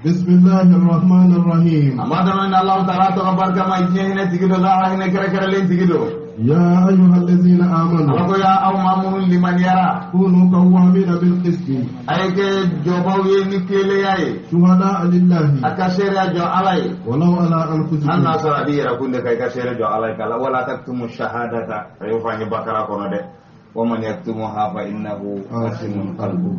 Bismillahirrahmanirrahim. Amadana Allah Ta'ala to barka ma hina tigido la hina kare len tigido. Ya ayyuhallazina amanu. Alako ya aw mamun liman yara. Kunu qawwamina bil qisti. Ayke jobaw ye ni kele yaye. Shuhada lillahi. Akasera jo alay. Walau ala anfusikum. Anna saradira kunde kay kasera jo alay kala wala taktumu shahadata. Ayo fanyi bakara kono de. Wa man yaktumuha fa innahu asimun qalbu.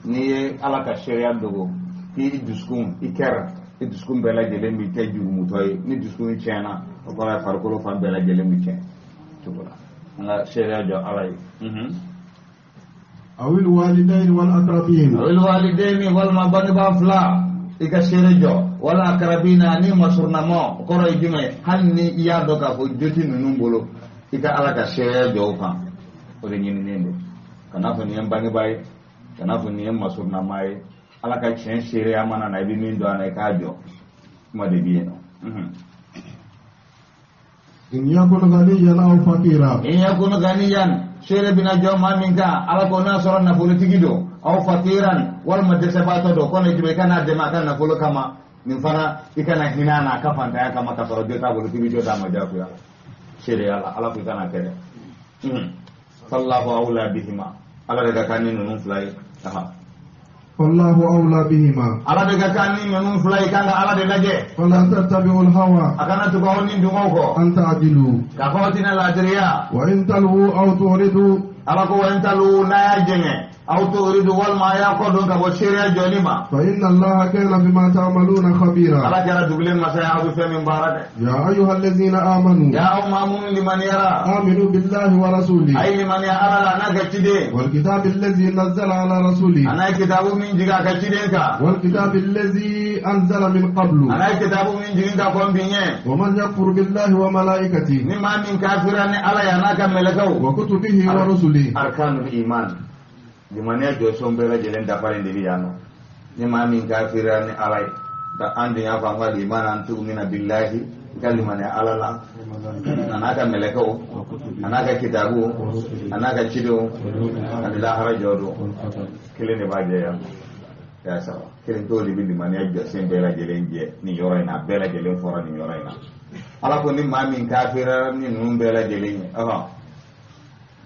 Ni ala kasera dogo. I duskun i kɛra i duskun bɛɛ lajɛlen bi kɛ jurumutɔ ye ni duskun tiɲɛna o kɔrɔ ye farikolo fan bɛɛ lajɛlen bi tiɲɛ cogo la an ka seereya jɔ ala ye. awil walidaini wal akrabin. awil walidaini walima bangebaa fila i ka seere jɔ wala akrabina ni masurnamɔ o kɔrɔ ye jumɛn hali ni i y'a dɔn k'a fɔ joti ninnu bolo i ka ala ka seereya jɔ o kan o de ɲininen don kana fɔ nin ye n bangebaa ye kana fɔ nin ye masurnama ye. Ala ka tiɲɛ seereya mana na i bɛ min don a la i k'a jɔ kuma de bɛ yen nɔ. in yakun ganiyan aw fakira. in yakun ganiyan seere bɛna jɔ maa min kan ala ko n'a sɔrɔ nafolotigi don aw fakiran walima dɛsɛbaatɔ don kɔni jumɛn i kana dɛmɛ a ka nafolo kama nin fana i kana hinɛ a na a ka fantanya kama ka sɔrɔ jo t'a bolo k'i bɛ jo d'a ma diyagoya seereya la ala ko i kana kɛ dɛ. sallahu awla bihima ala de ka kan ni ninnu fila ye. Wallahu awla bihima. Ala de ka kan ni ninnu fila ye kan ka ala de lajɛ. Fala tattabi'ul hawa. A kana tugu aw ni dungaw kɔ. An ta'dilu. K'a fɔ aw tɛna laadiriya. Wa in talwu aw tu'ridu. Ala ko wa in talwu n'a y'a jɛngɛ aw tu'ridu walima a y'a kɔ don ka bɔ seereya jɔli ma. Fa inna Allaha kana bima ta'maluna khabira. Ala kɛra dugulen masa ye aw bɛ fɛn min baara dɛ. Ya ayyuhallazina amanu. Ya aw maa minnu limaniyara. Aminu billahi wa rasulihi. A ye limaniya ala la n'a ka ciden. Wal kitabi allazi nazzala ala rasulihi. A n'a ye kitabu min jigin a ka ciden kan. Wal kitabi allazi anzala min qablu. A n'a ye kitabu min jigin ka kɔn bin ɲɛ. Wa man yakfur billahi wa malaikatihi. Ni maa min kafira ni ala ya n'a ka mɛlɛkɛw. Wa kutubihi wa rusulihi. Arkanul iman. Limaniya jɔsɔn bɛɛ lajɛlen dafalen de bɛ yan nɔ. Ni maa min kafira ni ala ye. Da an dun y'a fɔ an ka liman an tu'mina billahi. I ka limaniya ala la. A n'a ka mɛlɛkɛw. A n'a ka kitabu. A n'a ka cidenw. Ani lahara jɔ don. Kelen de b'a jɛ yan. Ya saba. Kelen t'o de bɛ limaniya jɔsen bɛɛ lajɛlen jɛ nin yɔrɔ in na. A bɛɛ lajɛlen fɔra nin yɔrɔ in na. Ala ko ni maa min kafira ni ninnu bɛɛ lajɛlen ye.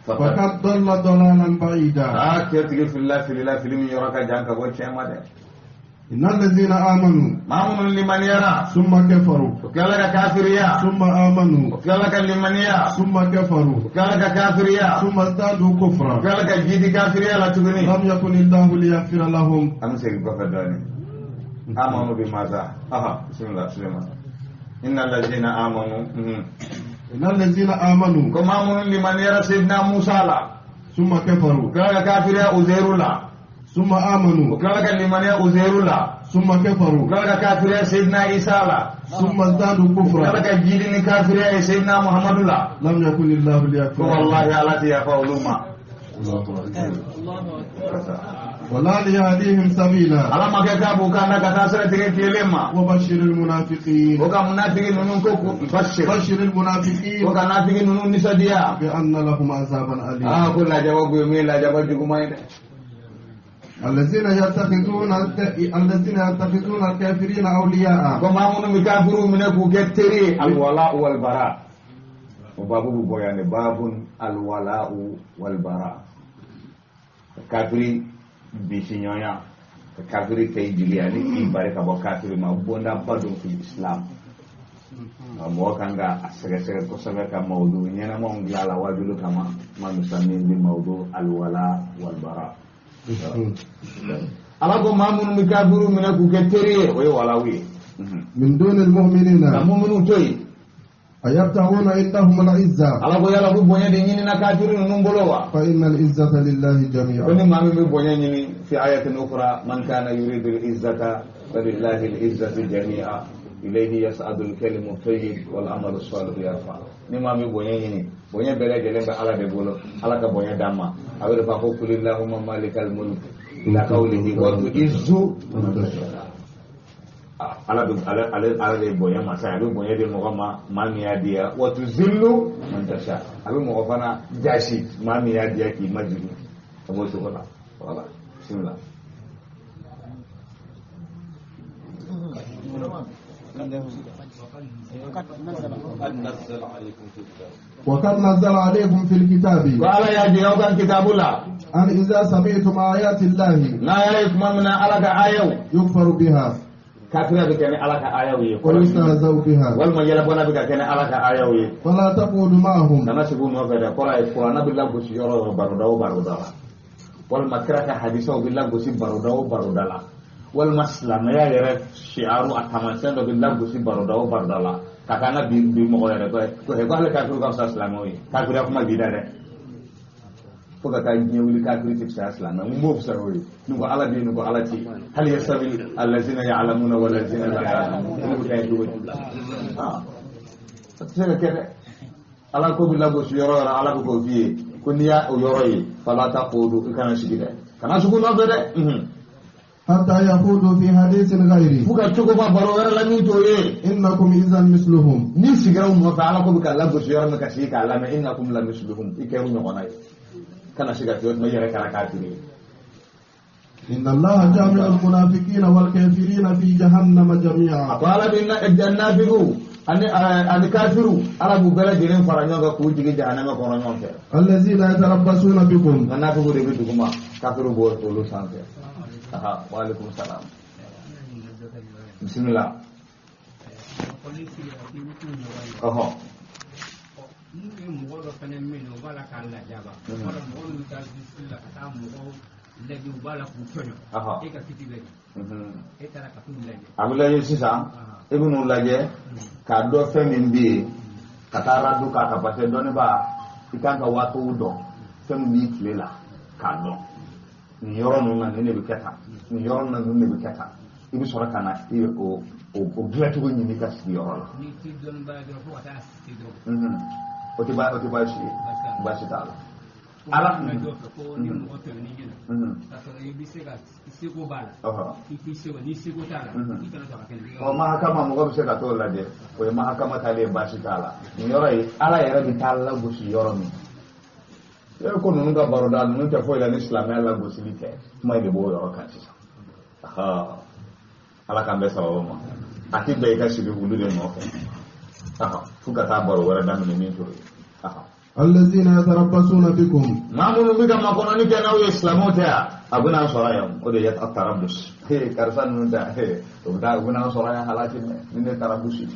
Fakat dalla dalalan ba'ida. Kira tigi filila fili min yɔrɔ ka jan ka bɔ tiɲɛ ma dɛ. Innal ladzina amanu. Maa minnu limaniyara. Summa kafaru. O tilala ka kafiriya. Summa amanu. O tilala ka limaniya. Summa kafaru. O tilala ka kafiriya. Summa zdadu kufra. O tilala ka jidi kafiriya la tuguni. Lam yakunillahu liyaghfira lahum. An bɛ segin kɔfɛ dɔɔnin. Amanu bi maza. Bismillah Suleiman. Innal ladzina amanu. Innal ladzina amanu. Ko maa minnu limaniyara Sayyidina Musa la. Summa kafaru. O tilala ka kafiriya Uzairu la. Summa amanu. O tilala ka limaniya Uzairu la. Summa kafaru. O tilala ka kafiriya Sayyidina Isa la. Summa zdadu O kufra. tilala ka jidi ni kafiriya Sayyidina Muhammadu la. Lam yakunillahu Ko liyaghfira. wallahi ala ti yafa olu ma. Wala liyahdihim sabila. Ala ma kɛ k'a b'u kan na ka taa sira tigɛ tiɲɛlen ma. Wa bashiril munafiqin. O ka munafigi ninnu ko bashir. Bashiril munafiqin. O ka nafigi ninnu nisɔndiya. bi anna lahum azaban alim. Ko lajaba ko min lajaba juguman ye dɛ. الذين يتخذون الكافرين أولياء. Ko maa minnu bɛ kafiru minɛ k'u kɛ teri alwala wal bara. O babu bɛ bɔ yan de babun alwala wal bara. Kafiri bisiɲɔnya ka kafiri kɛ i jigiya ni k'i bari ka bɔ kafiri ma bondaba don fil islam. Nka mɔgɔ kan ka a sɛgɛsɛgɛ kosɛbɛ ka mawudu ɲɛnamaw dilan a la wajilu kama ma musammin bi mawudu alwala wal bara. Ala ko maa minnu bɛ kafiru minɛ k'u kɛ teri ye o ye walawu ye. min dunil mu'minina. Ka mu'minu to yen. ayabtaguna indahum al-izza. Ala ko yala ko bonya de ɲini na kafiru ninnu bolo wa. fa innal izzata lillahi jami'a. Ko ni maa min bɛ bonya ɲini fi ayatin ukhra man kana yuridu al-izzata falillahi al-izzatu jami'a ilayhi yas'adu al-kalimu at-tayyib wal 'amalu as-salih yarfa. Ni maa min bonya ɲini bonya bɛɛ lajɛlen bɛ Ala de bolo. Ala ka bonya d'an ma. A bɛ fɔ ko kulillahumma malikal mulk ila qawlihi wa tu'izzu man tasha. Ala de bonya masa a bɛ bonya de mɔgɔ ma maa min y'a diya wa tuzillu man tasha. A bɛ mɔgɔ fana jasi maa min y'a diya k'i majigi. A b'o cogo la. Voilà. Bismillah. وقد نزل عليكم في الكتاب وعلى يجيوكا كتاب الله أن إذا سمعتم آيات الله لا يكمن من على آيو يكفر بها كافر بكن على آيو ويستهزأ بها والما يلبون بكن على آيو فلا تقولوا معهم نما سبون وفدا قرآن بالله بسيارة بارودا والما كرك حديثه بالله بسي بارودا والمسلم يا يرى شعار أتمنى بالله بسي بارودا kakana bi mo yere ko he ko le ka ko sa islamo yi ka ko ko ma bi dare ko ka nyewli ka critique sa islamo mo sa hoyi nugo ala bi nugo ala ti hal yasawi allazina ya'lamuna wal ladzina la ya'lamun ko ka do ah tsere kede ala ko bi lago su yoro ala ko fi ko niya o yoro yi fala taqudu kana shigide kana sugu no bede حتى يخوضوا في حديث غيره buka tugo ba baro wala la mi to ye إنكم إذا مثلهم ni sigaw mo fa ala ko buka la go yoro me kasi ka la me innakum la misluhum ikeru no onay kana siga to me yere kala kafiri إن الله جامع المنافقين والكافرين في جهنم جميعا qala binna jannabigu an kafiru ala bu bela jeren faranyo ga ku jigi jahannama ko ronyon te الذين يتربصون بكم nafigu de bituguma kafiru bo to lo sanke aha wa alaikum salam bismillah oho abulaye sisan ibnu laje ka do femin bi katara du ka pase doni ba ikanga watu do fem bi klela ka do ni yoro no na ne be keta ni yoro na ne be keta ibi sora kana o gletu ko ni ka si yoro la ni ti don ba do ko ta si do o ti ba shi ta ala na do ko ni mo to ni ni ta so ibi se ga isi ko bala ti se ni se ko ta la ti kana ta ka ni o mahakama mo go se ka to la de o mahakama ta le ba shi ta la ni yoro yi ala yara bi ta la go shi yoro ni yero ko nunu ga baroda nunu ta foila ni islam ya la go silite mai de bo yoro kan sisa aha ala kan be sababu ma ati be ka shi be hulu de no aha fuka ta baro wara dan ni min to aha الذين يتربصون بكم ما من بك ما كنا نك ناو اسلامو تا ابنا صرايا او de yat tarabus he karsan nun da he to da ابنا صرايا halatin ne tarabusi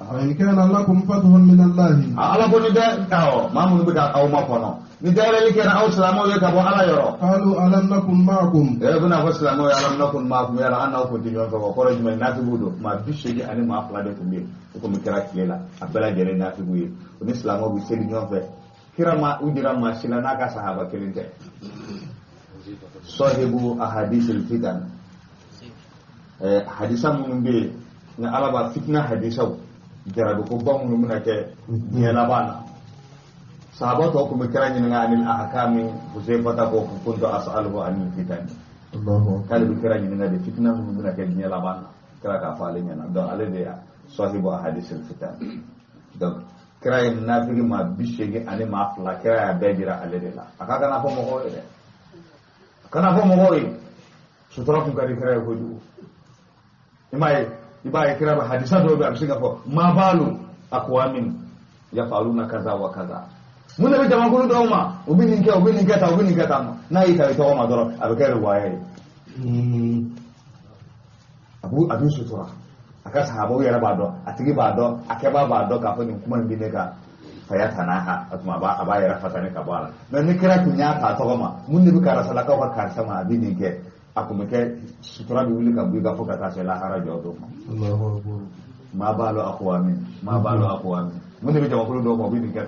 وإن كان لكم فتح من الله ala ko ni da taw ma mun bika aw ma kono ni da le ke na aw islamo ye ka bo ala yoro قالوا ألم نكن معكم e buna ko islamo ya lam nakun ma kum ya an ko dinyo ko ko rajum na fi budo ma bishege ani ma afla de tumbe ko mi kira kilela abela jere na fi buye ni islamo bi sedi nyon fe kira ma ujira ma sila na ka sahaba kelinte sahibu ahadithil fitan hadisan mun be na alaba fitna hadisau jarabe ko bamu muna ke yela bana sahabato ko mikra ni nga anil ahkami Huzaifata ko kuntu as'aluhu anil fitan Allahu kali mikra ni nga de fitna mun muna ke yela bana kala ka falenya na do ale de ya sahibu ahadithil fitan donc kira nafigi ma bishege ani ma fla kira bedira ale de la aka kana fo mo ko de kana fo mo ko sutra kun kari kira ko du ibaye kira ba hadisa do be amsinga ko ma balu aqwamin yafaluna kaza wa kaza mun be jama ko do ma ubinin ke ta na ita ito ma doro abakar waye abu sutura aka sahabo yara ba do atigi ba do akeba ba do ka fani kuma bi ne ka fayata na ha atuma ba aba yara fatane ka bala men ni kira kunya ta to ma mun ne bi ka rasala ka ka sama abini ke aku meke sutura bi wuli ka bu ga foka ta se la harajo do Allahu akbar ma balu aqwamin mun ne bi jama ko do mo bi ni ka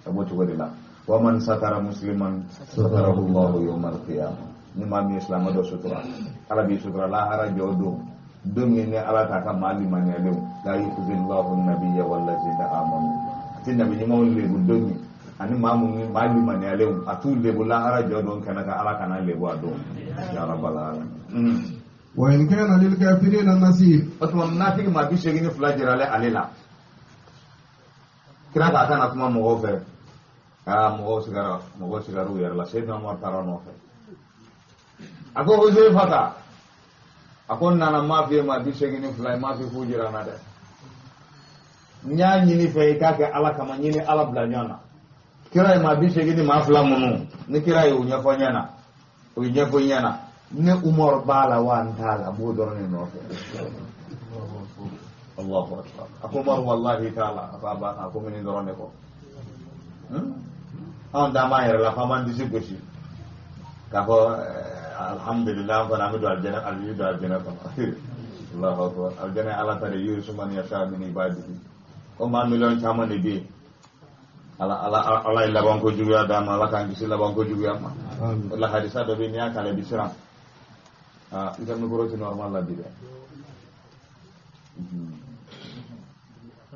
abo to wadila wa man satara musliman satarahu Allah yawmal qiyamah ni ma mi islam do sutura ala bi sutura la harajo do dumi ne ala ta ka malima ne lew la yukhzillahu an-nabiyya wal ladzina amanu tinna bi ma wol le dumi ani mamu malima ne lew atul le la harajo do kana ka ala kana le wa do ya rabbal alamin wa in kana lil kafirin nasib atuma munafiki ma bi shegi ni flajira le alela kira ka kana kuma mo ofe mo sigara yer la sayyidina Umar tarano fe ako Huzaifata akon nana mafi ma bi segini fulay mafi fujira na de nya nyini fe ka ke ala kama nyini ala bla nyana kira ma bi segini ma fula munu ni kira yu nya fo nyana o nya fo nyana ne umar bala wa antala bu dorne no fe Allahu akbar aku mar wallahi taala apa aku meni dorne ko on da ma yere la faman disi gosi ka ko alhamdulillah ko namido aljana ko Allahu akbar aljana ala tare yurisu man yasha min ibadihi o ma million chamane bi ala ila banko juya da ma la kan disi la banko juya ma la hadisa do bi nya kala bisira ita no goro normal la bi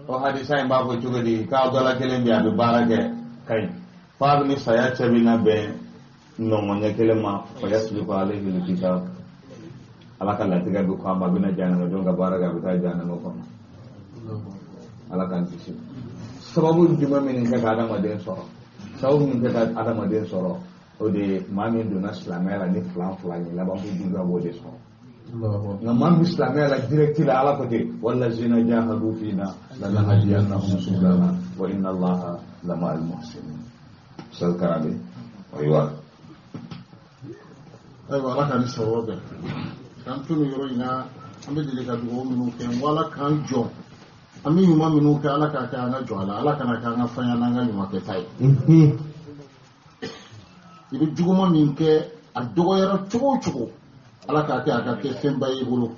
o hadisa en ba ko jugodi ka do la kelen biya do barake kay fa ni saya chabina be no monya kelema fa yasbiqu alayhi alkitab ala kala tiga du ko ma bina jana do ga baraga bita jana no ko ala kan tisi sababu juma min ka ada maden soro sababu min ka ada maden soro o de mamin do na islamera ni flan ni la ba ko juga bode soro ngam islamera directly ala ko de wallazina jahadu fina lanahdiyannahum subulana wa inna allaha lama'al muhsinin salkarabe aywa ala kan sawobe kan tunu yoro ina ambe dele ka dugo minu ken wala kan jo ami yuma minu ka ala ka ka na jo ala kana ka na fanya na nga yuma ke tai ibi juguma min ke a dogo yara chugo ala ka aka ke femba yi bulu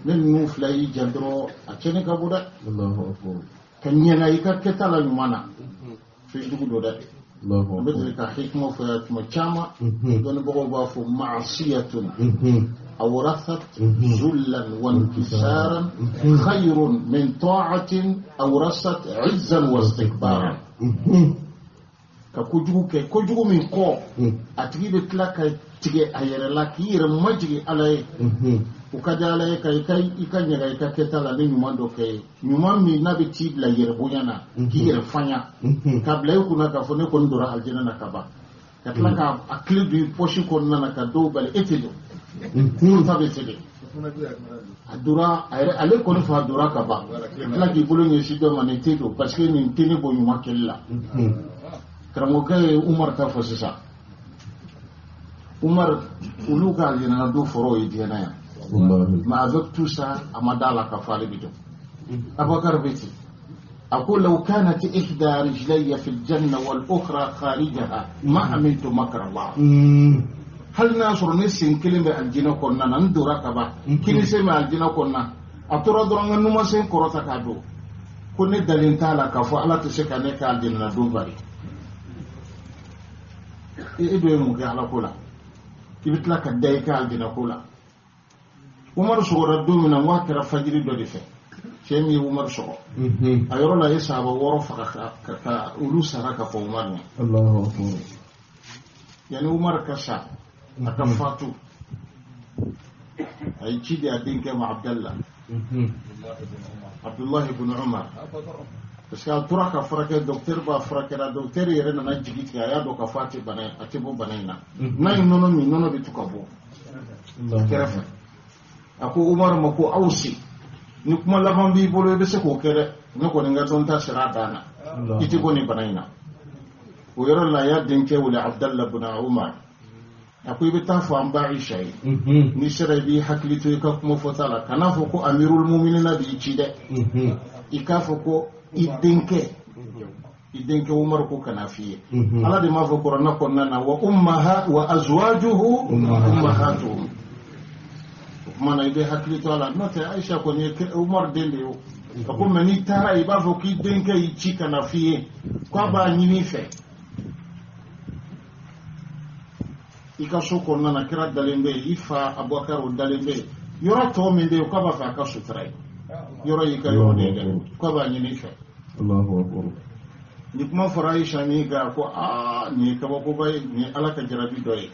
men nu flai jandro a cene ka buda Allahu akbar kan yana yi ka ketala yumana fi dugu do da Allahu akbar bedri ka hikma fa tuma chama don bogo ba fu ma'siyatun awrathat zullan wa inkisaran khayrun min ta'atin awrasat 'izzan wa istikbaran ka kojugu min ko atigi be tila ka tige a yɛrɛ la k'i yɛrɛ majigi ala ye u ka di ala ye ka i ka ɲaga i ka kɛta la ni ɲuman dɔ kɛ ye ɲuman min n'a bɛ t'i bila yɛrɛ bonya na k'i yɛrɛ fanya ka bila i kunna k'a fɔ ne kɔni dora aljana na ka ban ka tila ka a kile don i pɔsi kɔnɔna na ka dɔw bali e tɛ don ta bɛ sɛgɛn a dora ale kɔni fa dora ka ban ka tila k'i bolo ɲɛsin dɔ ma nin tɛ don parce que nin tɛ ne bɔ ɲuman kɛli la karamɔgɔkɛ ye umar ta fɔ sisan umar olu ka aljana do foro yi diɲɛna yan mais avec tout ça a ma da la ka fɔ ale bi dɔn abubakar bɛ ten a ko law kanat ihda rijlayya fi aljanna wal ukhra kharijaha ma amintu makra Allah hali n'a sɔrɔ ne sen kelen bɛ aljana kɔnɔna na n dora ka ban kini sen bɛ aljana kɔnɔna a tora dɔrɔn ka numansen kɔrɔta k'a don ko ne dalen t'a la k'a fɔ ala tɛ se ka ne ka aljana don bari e do ye mun kɛ ala ko la i bɛ tila ka da i ka aljana ko la umar sɔgɔra don min na n k'a kɛra fajiri dɔ de fɛ cɛ min ye umar sɔgɔ a yɔrɔ la ye sahaba 6 faga ka olu sara ka fɔ umar ɲɛ yani umar ka sa a ka fatu a ye ci di a denkɛ ma abdullahi ibn umar parce que a tora ka furakɛ docteur b'a furakɛra docteur yɛrɛ nana jigi tigɛ a y'a dɔn ka fɔ a tɛ bɔ bana in na n'a ye nɔnɔ min nɔnɔ bɛ to ka bɔ kɛrɛfɛ a ko umar ma ko aw si ni kuma laban b'i bolo i bɛ se k'o kɛ dɛ ne kɔni n ka dɔn ta sera a dan na i tɛ bɔ nin bana in na o yɔrɔ la a y'a denkɛ wele abdallah ibn umar a ko i bɛ taa fɔ an ba Aisha ye ni sera i b'i hakili to i ka kuma fɔta la kana fɔ ko amirul mu'minina b'i ci dɛ i k'a fɔ ko i denkɛ umar ko kana f'i ye ala de m'a fɔ kuranɛ kɔnɔna na wa azwajuhu ummahatuhum o kuma na i bɛ hakili to a la n'o tɛ Aisha kɔni ye umar den de ye o a ko mɛ n'i taara i b'a fɔ k'i denkɛ y'i ci kana f'i ye k'a b'a ɲini fɛ i ka so kɔnɔna na kira dalen bɛ yen i fa Abubakar o dalen bɛ yen yɔrɔ tɔ min bɛ yen k'a b'a fɛ a ka sutura ye yɔrɔ y'i ka yɔrɔ de ye dɛ k'a b'a ɲini i fɛ ni kuma fɔra Aisha min kan ko nin ye kabakoba ye nin ye ala ka jarabi dɔ ye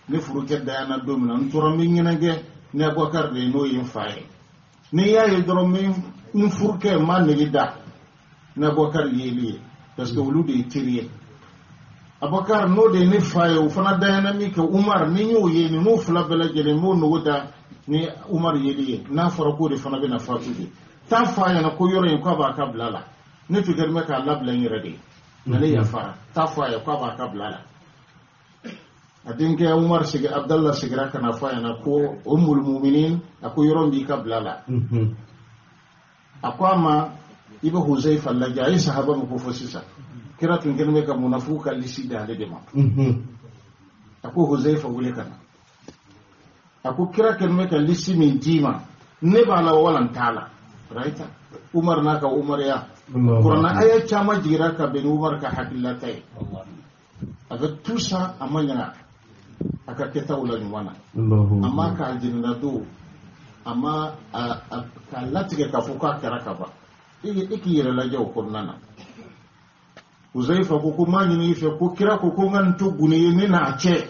ne furukɛ dayana don min na n tora n bɛ ɲɛnajɛ ni Abubakar de ye n'o ye n fa ye ni y'a ye dɔrɔn n furukɛ n ma nege da ni Abubakar yeli ye parce que olu de ye teri ye Abakar no de ni faye o fana dynamique Umar ni yo ye ni no fula bela jele mo no wuta ni Umar yeli na fara ko de fana bena fatude ta faye na ko yoro en ko ba ka blala ne to germe ka labla ni rede na le ya fara ta faye ko ba ka blala adinke Umar sige Abdullah sigira kana faye na ko ummul mu'minin ako yoro bi ka blala akwama iba Huzaifa la jayi sahaba mu ko fosisa kira tun germe ka munafuka lisi da de ma ako Huzaifa wule kana ako kira germe ka lisi min jima ne ba la walan tala right Umar naka Umar ya Qur'an aya chama jira ka ben Umar ka hakillatai aga tusa amanya aka keta ulan wana amma ka aljinna do amma ka latige ka fuka kira ka ba iki yere la jaw konnana Uzaifa ko kuma ni fe ko kira ko ko ngan to gune ni na che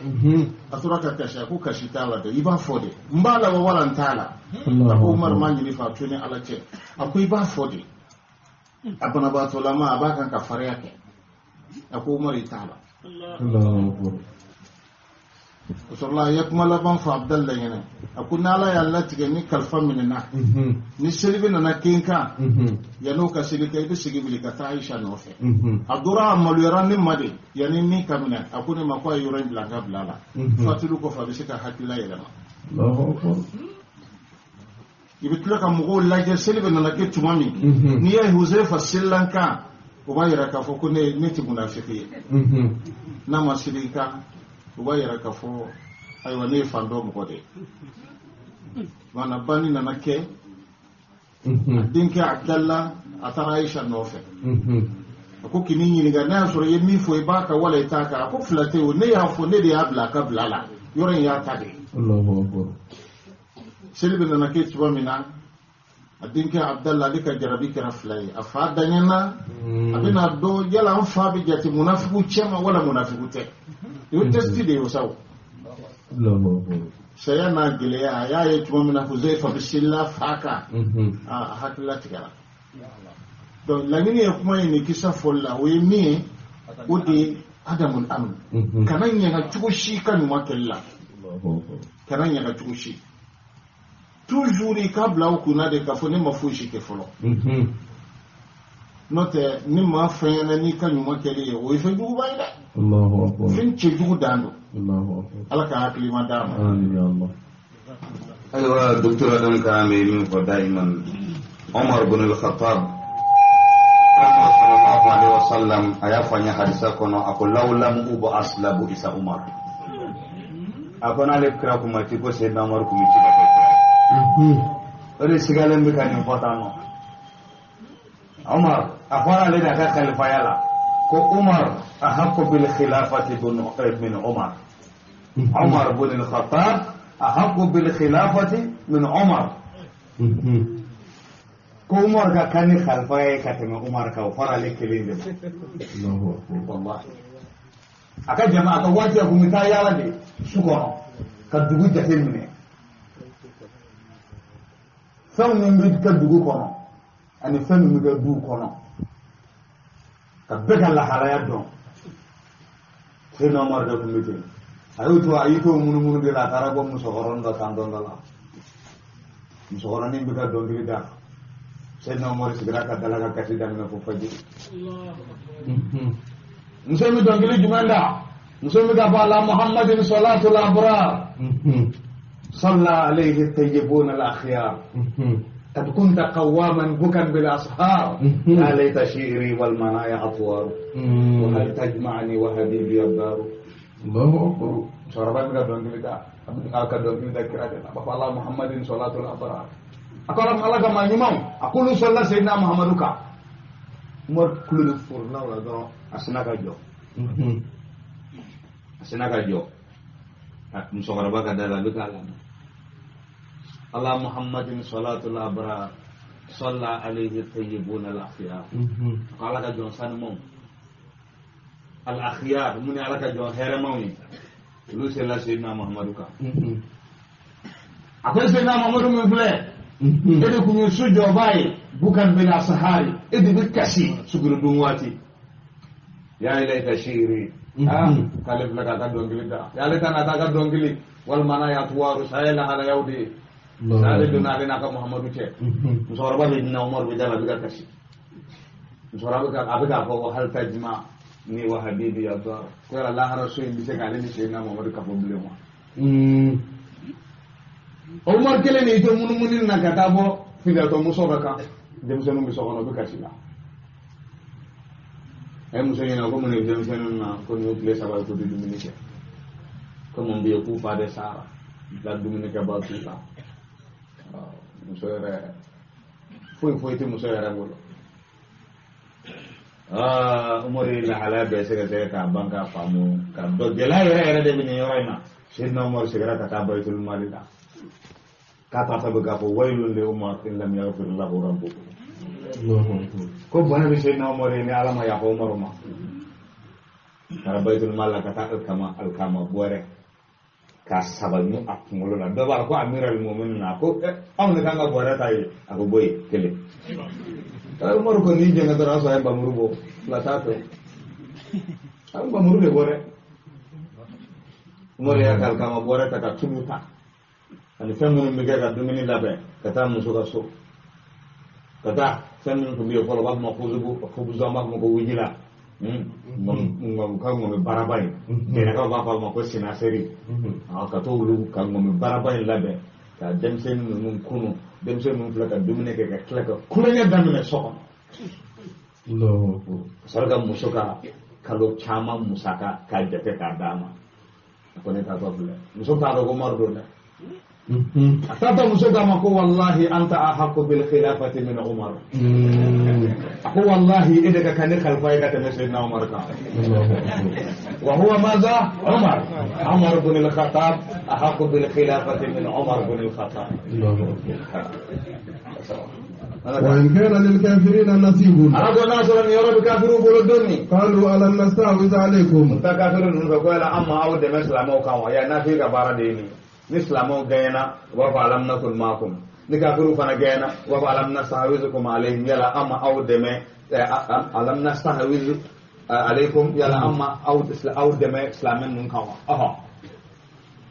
atura ka kasha ko kashitala da iba fode mbala wa walan tala ko Umar ma ni fa tuni ala che akwai ba fode abana ba to lama abakan ka fare yake ko Umar itala Allahu akbar sallallahu yakmala ban fa Abdullah yana akuna la ya Allah tige ni kalfa minna ni selibe na kinka ya no ka silika ibe sigibili ka ta Aisha no fe adura amalu yarani made yani ni kamina akune makwa yuran blanga blala fatilu ko fa bisika hakila yana Allahu akbar ibe tulaka mugo laje selibe na ke tumami ni ya Huzaifa sillanka ubayira ka fo kune neti munafiki na masilika ubayira ka fo aywa ne fando mo de mana bani na nake dinke Abdallah atara Aisha nofe ko kini ni ga na soro yemi fo ibaka wala itaka ko flate o ne ya fo ne de abla ka blala yoren ya tade Allahu akbar selbe na nake tuba mina adinke Abdallah lika jarabi kira flay afada nyana abina do yala on fabi jati munafiku chema wala munafiku te yo testi de yo saw Allahu akbar saya na gilea ya ye tuba mina Huzaifa bisilla faka hakla tigara donc langini ya kuma ni kisa folla we mi udi adamul amn kanan ya ga tushi kan wakilla kanan ya ga tushi toujours kabla kuna de kafone mafushi ke folo note ni ma fena ni kanyu makeli o ife dugu bayda Allahu akbar fin ci dugu dando Allahu akbar alaka hakli madama amin ya Allah aywa docteur adam kame min ko daiman Umar ibn al-Khattab sallallahu alaihi wasallam ayafanya hadisa kono ako lawlam ubu aslabu isa Umar akona le kra kuma ti ko sayyidina Umar kuma ti ore sigalen be kan importano Umar afara le da ka khalifa yala ko Umar ahqqu bil khilafati min Umar Umar ibn al-Khattab ahqqu bil khilafati min Umar ko Umar ga kan khalifa ya ka ta Umar ka fara le kelinde Allahu akbar wallahi aka jama'a ka waje ku mita yala de su ko ka dugu jate mine fɛn min bɛ kɛ dugu kɔnɔ ani fɛn min bɛ kɛ dugu kɔnɔ ka bɛɛ ka lahalaya dɔn Seydina Umar de tun bɛ ten a y'o to a y'i to munumunu de la a taara bɔ musokɔrɔnin dɔ kan dɔn dɔ la musokɔrɔnin bɛ ka dɔnkili da Seydina Umar sigira ka dala ka kasi daminɛ fo fajiri muso in bɛ dɔnkili jumɛn da muso in bɛ ka fɔ ala Muhammadin salatul abrar صلى عليه الطيبون الأخيار قد كنت قواما بكا بالأسحار يا ليت شعري والمنايا أطوار وهل تجمعني وحبيبي الدار الله أكبر شربت كدون كذا كدون كذا كذا بابا الله محمد صلاة الأبرار أقول الله كما يمام أقول صلى سيدنا محمد كا مر كل فرنا ولا دون أسناك جو مسوغربا كذا لبي كلام Allah Muhammadin salatul abrar salla alaihi tayyibun al-akhyar kala ka jon san mom al-akhyar muni ala ka jon here mawni lu sella sayyidina Muhammadu ka akwai sayyidina Muhammadu min fule ede kunyu sujo bayi bukan bila sahari ede bi kasi suguru dum wati ya ilaika shiri kale fla ka dongili da yale tan ata ka dongili wal mana ya tuwaru sayla hala yaudi sale dunale naka muhammadu ce musoraba be na umar be dala biga kashi musoraba ka abiga ko hal tajma ni wa habibi ya da ko la rasul bi se kale ni se na muhammadu ka problème umar kele ni to munin na kata bo fida to musoraka dem senu bi sokono bi kashi la ay muso ñina ko mune dem senu na ko ñu plé sa ba ko di dominique ko mon bi ku fa de sara la dominique ba tu la muso yere foi ti muso yere ngolo umari la hala be se ka banka famu ka do de la yere de bi ni yorayna sidna umar sigara ka baytul malida ka ta ga ko waylun li umar in lam yaghfir lahu rabbuhu ko bana bi sayyidina umar ni alama ya ko umar ma kara baytul mal ka ta alkama bore ka sabanyu akumulo la do ba ko amiral mu'minin na ko amne ka nga bore tay ako boy kele ta umar ko ni jenga dara so ay bamuru bo la tato am bamuru le bore umar ya alkama bore ta ka tumuta ani femu mi ga dumini labe kata muso ka so kata femu ko biyo ko ba ma ko zubu ko buzo ma ko wujila ngom ka ngom barabai de ka ba ma ko sina seri ka to lu ka ngom barabai labe ka dem sen mun kunu dem sen mun flaka dumine ke ka klaka kulanya damne so Allahu akbar sarga musoka kalo chama musaka ka jete ka dama ko ne ta to fule musoka ro ko mardo ne Tata musoga mako wallahi anta ahqqu bil khilafati min Umar. Aku wallahi idaka kan khalfai ka tane sayyidina Umar ka. Wa huwa madha? Umar. Umar ibn al-Khattab ahqqu bil khilafati min Umar ibn al-Khattab. وإن كان للكافرين نصيب أرادوا ناصرا يرى بكافرون بلدني قالوا ألم نستحوذ عليكم تكافرون فقال أما أود مسلم وكوا يا نافي كبار ديني ni islamo gayna wa fa'alam nakul ma'akum ni kafiru fana gayna wa fa'alam nastahwizukum alayhim yala amma awdeme alam nastahwizu alaykum yala amma awdeme islamin nun kawa aha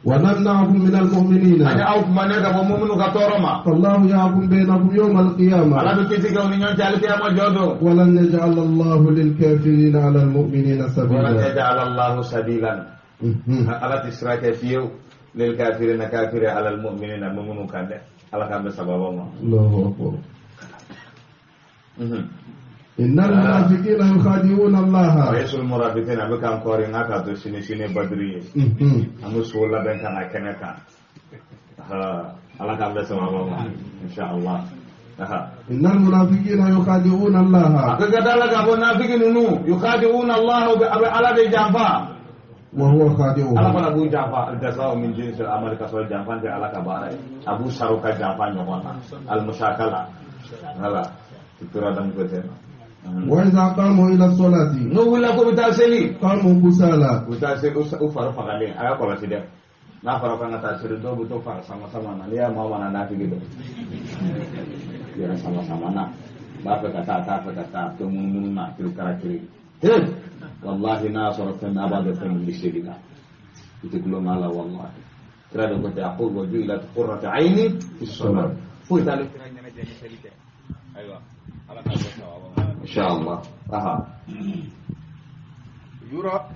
wa namna'ukum min al-mu'minin ana aw kuma ne ga mu'minu ka toroma Allahu ya'kum bainakum yawm al-qiyamah ala bi kiti ga ni nyon jali kiyama jodo wa lan yaj'al Allahu lil-kafirin 'ala al-mu'minina sabila wa lan yaj'al Allahu sabilan ala tisraka fiyu للكافرين كافر على المؤمنين مؤمن كان على كان سببا الله أكبر إن المنافقين يخادعون الله ويسوا المرابطين بكم كورين هكذا سنة بدري أمس ولا بين كان كنكا على كان سببا إن شاء الله إن المنافقين يخادعون الله أكيد لك المنافقين يخادعون الله على بجانبا وهو خادعهم ala fana bu jafa al-jazaa min jins al-amal ka so jafa de ala ka bare abu sharuka jafa nyoma al-mushakala hala tikra dam ko tema wa idha qamu ila salati no wala ko bitaseli qamu kusala bitaseli u fara fagale aya ko laside na fara fanga ta sir do bu to fara sama sama na ya ma wana na tigido ya sama sama na ba ka ta to mun na til karakiri والله ناصرة أبدا من الشركة يتكلون على والله ترى كنت أقول وجعلت قرة عيني في الصلاة فوي ذلك أيوة إن شاء الله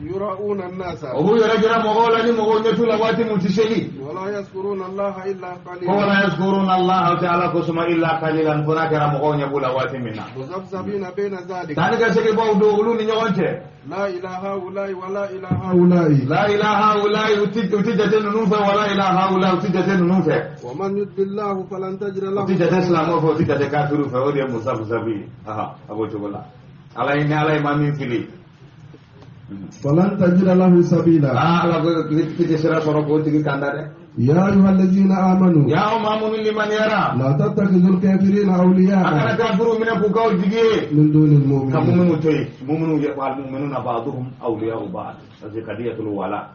يراؤون الناس وهو يرجع مغولني مغولني لواتي متشلي ولا يذكرون الله إلا قليلا ولا يذكرون الله تعالى كسما إلا قليلا فناك مغولني بلواتي منا مذبذبين بين ذلك تاني كسكي باودو غلوني نيوانته لا إله هؤلاء ولا إله هؤلاء لا إله هؤلاء وتجتن نوفه ولا إله هؤلاء وتجتن نوفه ومن يضل الله فلن تجد له وتجتن اسلام وتجتن كافر فوري مذبذبي أبو جبلا على إمام فيلي فلن تجد له سبيلا لا كي سرا سورو كوتي كاندare يا أيها الذين آمنوا يا أمام لمن يرى لا تتخذوا الكافرين أولياء أكن كافرون من فوقاو جيجي من دون المؤمنين كمؤمنون توي مؤمنون والمؤمنون بعضهم أولياء بعض هذه قضية الولاء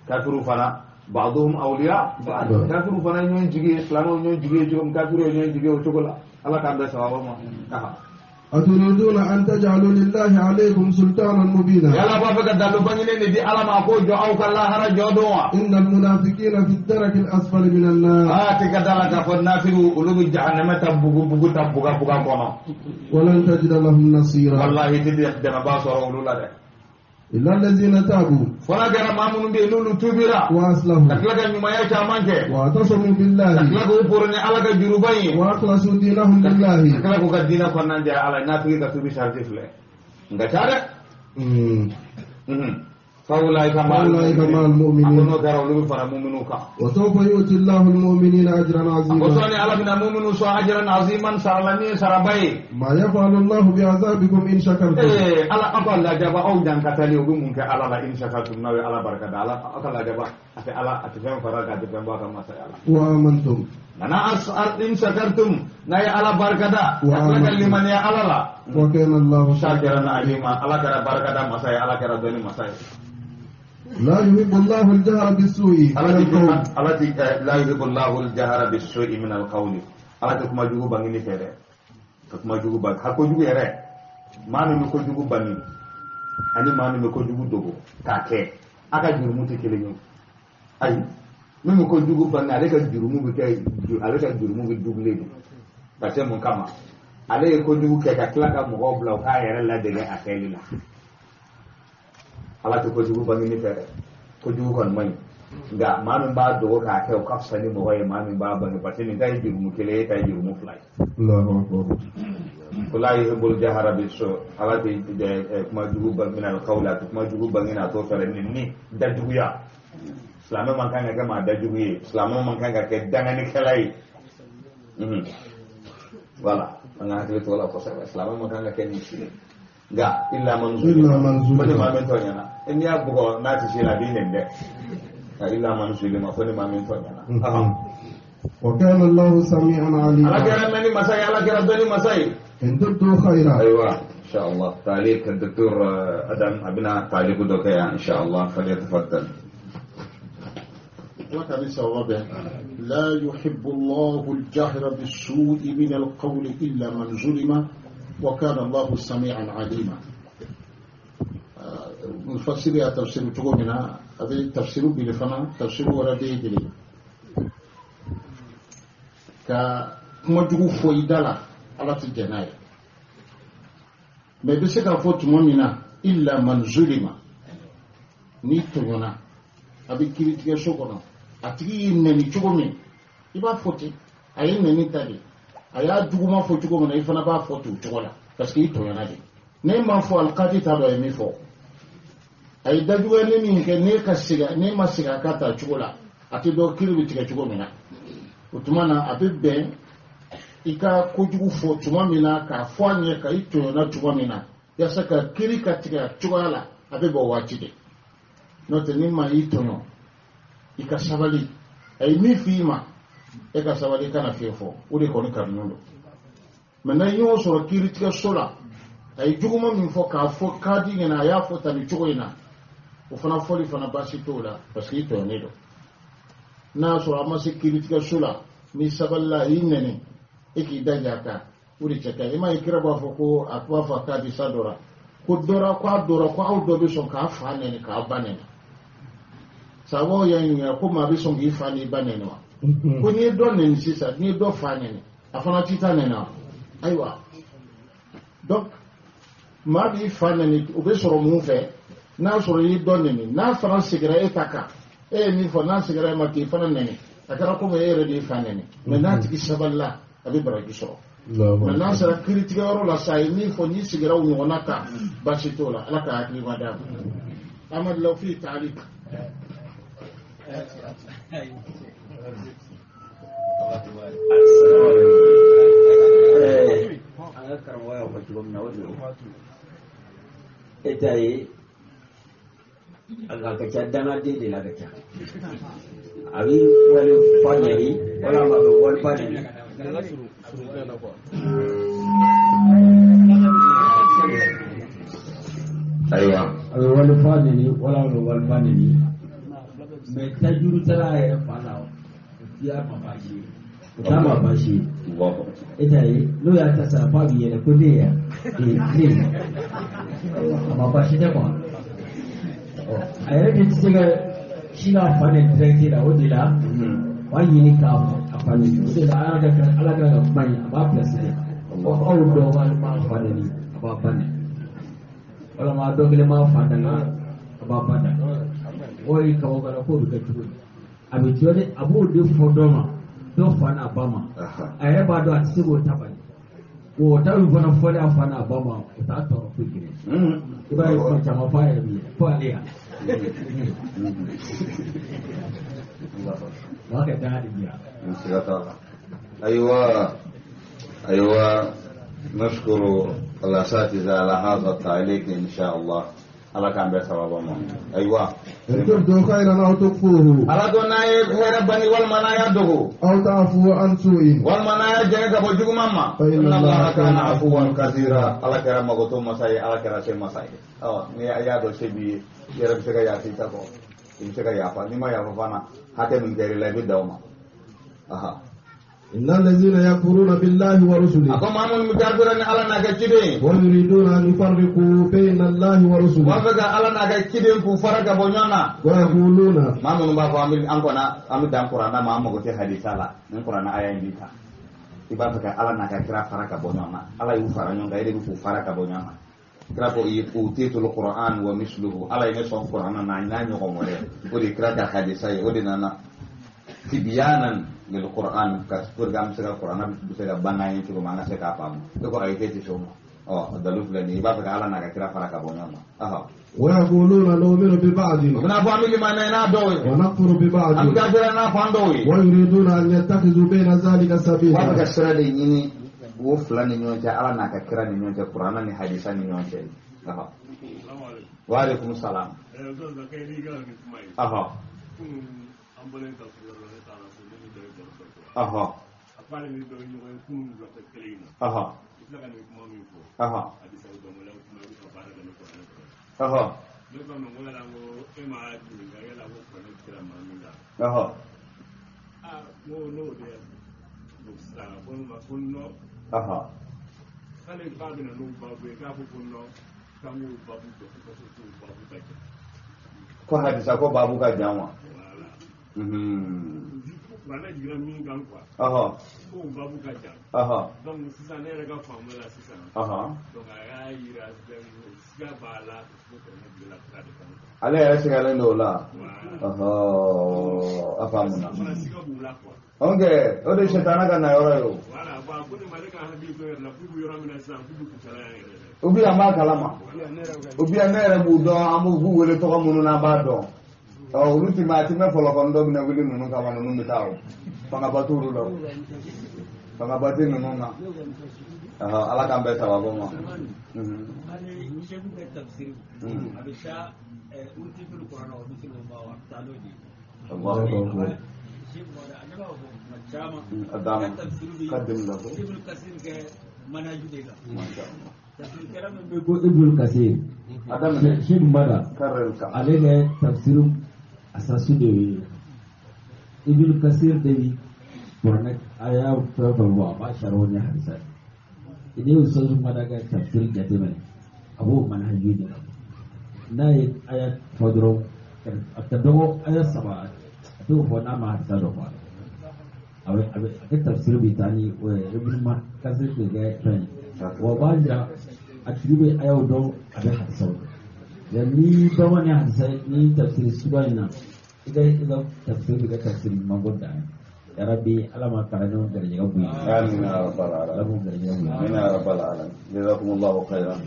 كافرون فنا بعضهم أولياء بعض كافرون فنا ينون جيجي إسلام ينون جيجي جوم كافرون ينون جيجي وشغلا الله كان ده سبب ما أتريدون أن تجعلوا لله عليكم سلطانا مبينا يلا بابك دالو بانيني دي على ما كو جو او كلا هر جودوا إن المنافقين في الدرك الأسفل من النار تكدالك فنافقوا قلوب جهنم تبغوا تبغوا كونو ولن تجد لهم نصيرا والله تدي دنا باسو ولا إلا الذين تابوا فلا جرى مامون بيلولو توبيرا وأصلحوا تكلك نيمايا شامانك واعتصموا بالله تكلك وبرني على جروباي وأخلصوا دينهم لله تكلك وكدينا فنان على نافي كتبي شارتي فله ngachare فأولئك مع المؤمنين وسوف يؤتي الله المؤمنين أجرا عظيما ما يفعل الله بعذابكم إن شكرتم على أقل جبا أو جان كتالي وبمك على لا إن شكرتم نوي على بركة على أقل جبا على أتفهم فرق أتفهم باك ما سيالا وآمنتم أنا أسأل إن شكرتم نوي على بركة أقل لمن يا على لا وكان الله شاكرا عليما على كرا بركة ما سيا على كرا دوني ما سيا لا يحب الله الجهر بالسوء التي لا يحب الله الجهر بالسوء من القول التي كما جوجو بانغي فيره كما جوجو بان حكو جوجو يره ما نمي كو جوجو بانغي اني ما نمي كو جوجو دوغو كاكي aka jurumu te kele ñu ay mimi ko jugu bang ale ka jurumu bi kay ale ka jurumu bi dugle bi parce que mon kama ale ko jugu ke ka klaka mo ko bla ka yere la de ga akeli la ala to ko jugu bang ni fere ko jugu kon may nga mamin ba do ka ke ko afsani mo way mamin ba bang parce que tay jurumu kele tay jurumu fly Allahu akbar kula yuhibbul jahara bisu ala te kuma jugu bang min al qawla kuma jugu bang ina to fere ni da jugu ya Selama makan ke ma da jugu yi selama makan ke dangani kelai wala nga hakili to wala ko sa selama makan ke ni sile ga illa manzul bani ma men to nyana en ya bugo na ti sila dinen de illa manzul ma fani ma men to nyana wa kana Allah sami'an alim ala kira nani masai ala kira bani masai in tuddu khaira aywa insha Allah تعليق الدكتور ادم ابنا تعليق دوكا ان شاء الله فليتفضل وكان سبب لا يحب الله الجهر بالسوء من القول إلا من ظلم وكان الله سميعا عليما نفسر يا تفسير تقومنا هذا تفسير بلفنا تفسير وردي بلي كما تقول فويدالا على تجناي ما بيسكا فوت مؤمنا إلا من ظلم نيتونا أبي كريتيا شوكونا atigi neni cogo min I b'a fɔ ten a ye neni ta de a y'a juguma fɔ cogo min na I fana b'a fɔ ten o cogo la parce que I tɔɲɔna de ne m'a fɔ alikati t'a dɔn a ye min fɔ a ye dajuguyali min kɛ ne ma segin a ka ta cogo la a tɛ dɔn kiri bɛ tigɛ cogo min na o tuma na a bɛ bɛn I ka kojugu fɔ tuma min na k'a fɔ a ɲɛ ka I tɔɲɔna cogo min na yaasa ka kiri ka tigɛ cogoya la a bɛ bɔ waati de n'o tɛ ni maa y'i tɔɲɔ I ka sabali ay mi fi ma e ka sabali kana fi fo o de ko ni karnu do mena yo so kiri tika sola ay juguma min fo ka fo kadi ngena ya fo tani jogoina o fana foli fana basi to la parce que to ne do na so ama se kiri tika sola ni saballa yinene e ki dajaka o de chaka e ma ikira ba fo ko akwa fa kadi sadora ko dora ko au do be so ka fa ne ka banene sawo ya ko ma bi son gi fa ni banene wa ko ni do ne sisa ni do fa ne afana tita ne na aywa donc ma bi fa ne o be soro mu fe na soro yi do ne na fara sigara etaka ni fo na sigara ma ki fa ne akara ko me ere di fa ne me na tiki saballa abi baraki so na sara kritika oro la sai ni fo ni sigara u ngona ka basitola alaka akli madam amad law fi ta'liq ita yi agakacin dana daidai na gaca abi wani fanyayi wala ma wani fanyayi aiwa wani fanyayi wala ma wani fanyayi mai ta juru tana ya fana ya mabashi ta mabashi ita yi n'o y'a ta sara f'a b'i yɛlɛ ko ne ya a ma baasi tɛ quoi a yɛrɛ de tɛ se ka sin ka fa ne direct la o de la b'a ɲini k'a fa ne o de la ala kɛra ka kuma in a b'a place de aw dɔw b'a fa ne ni a b'a ba ne walama dɔ kelen b'a fa danga a b'a ba da o ye kabakara k'o bɛ kɛ cogo di a bɛ jɔ de a b'o de fɔ dɔ ma dɔ fa n'a ba ma a yɛrɛ b'a dɔn a tɛ se k'o ta bali o ta min fana fɔlen a fa n'a ba ma o t'a tɔɔrɔ foyi kelen i b'a ye kuma caman f'a yɛrɛ bɛ yɛlɛ fo ale yan b'a kɛ danga de bira. أيوة نشكر الأساتذة على هذا التعليق إن شاء الله على كان بسبب ما أيوة إن تبدوا خيرا أو تخفوه على دون خير بني والمنايا دغو أو تعفو عن سوء والمنايا جنك بوجو ماما إن الله كان عفوا كثيرا على كرام غوتو مساي على كرام سي مساي ني يا دو سيبي يرب سكا يا تيتاكو إن سكا يا فا نيما يا فانا حتى من غير لا بدوما إن الذين يكفرون بالله ورسله أكو مامون مجابرن على ناكيدين ويريدون أن يفرقوا بين الله ورسله وافقا على ناكيدين كفرق بونيانا ويقولون مامون با فامل أنكونا أمي دام قرآن ما أمو كتير حديث الله من قرآن آية إنديكا ibafaka ala nakakira faraka bonyana ala yufaranyonga ile kufaraka bonyana krapo utitul Qur'an wa misluhu ala ine son Qur'an na nyanyo komore odi kraka hadisa odi nana tibyanan lil Qur'an ka program sega Qur'an bisa banayin ci mana sega pam ko ay keti shomo dalu fulani ibafaka ala nakakira faraka bonyana ويقولون نؤمن ببعض ونكفر ببعض ويريدون أن يتخذوا بين ذلك سبيلا وعليكم السلام ko hadisa ko babu ka janwa bana jira min kan quoi ko babu ka jan donc sisan ne yɛrɛ ka faamu la sisan donc a y'a yira siga b'a la ko ne bila sira de kan ale yɛrɛ sigalen do la a faamuna siga b'u la quoi ok o de shetana ka na yɔrɔ ye o voilà bon ko ne ma ne ka hakili to yɛrɛ la k'u bɛ yɔrɔ min na sisan k'u bɛ kusala yan yɛrɛ ou bien an b'a kalama ou bien ne yɛrɛ b'u dɔn an b'u wele tɔgɔ minnu n'an b'a dɔn olu ti ma ti mɛ fɔlɔ kɔni dɔ bɛna wuli ninnu kama ninnu bɛ taa o fangaba t'olu la o fangaba tɛ ninnu na ala k'an bɛɛ sababu ma. ko Ibn Kasir Sheikh Mbada ale ka tafsir asasu de Ibn Kasir de Qur'an aya fa ba sharo ne hadisa idan ustaz Mbada ka tafsir jate mai abu manhaji ne nayi aya fadro atado aya saba to fa na ma hadisa do fa abe tafsir bitani Ibn Kasir de ga wabanja atiribe ayaw do abe hadisa ya ni bamani hadisa ni tafsir subhana ida tafsir ga tafsir magoda ya rabbi alama karano garje gabu amin ya rabbal alamin amin ya rabbal alamin jazakumullahu khairan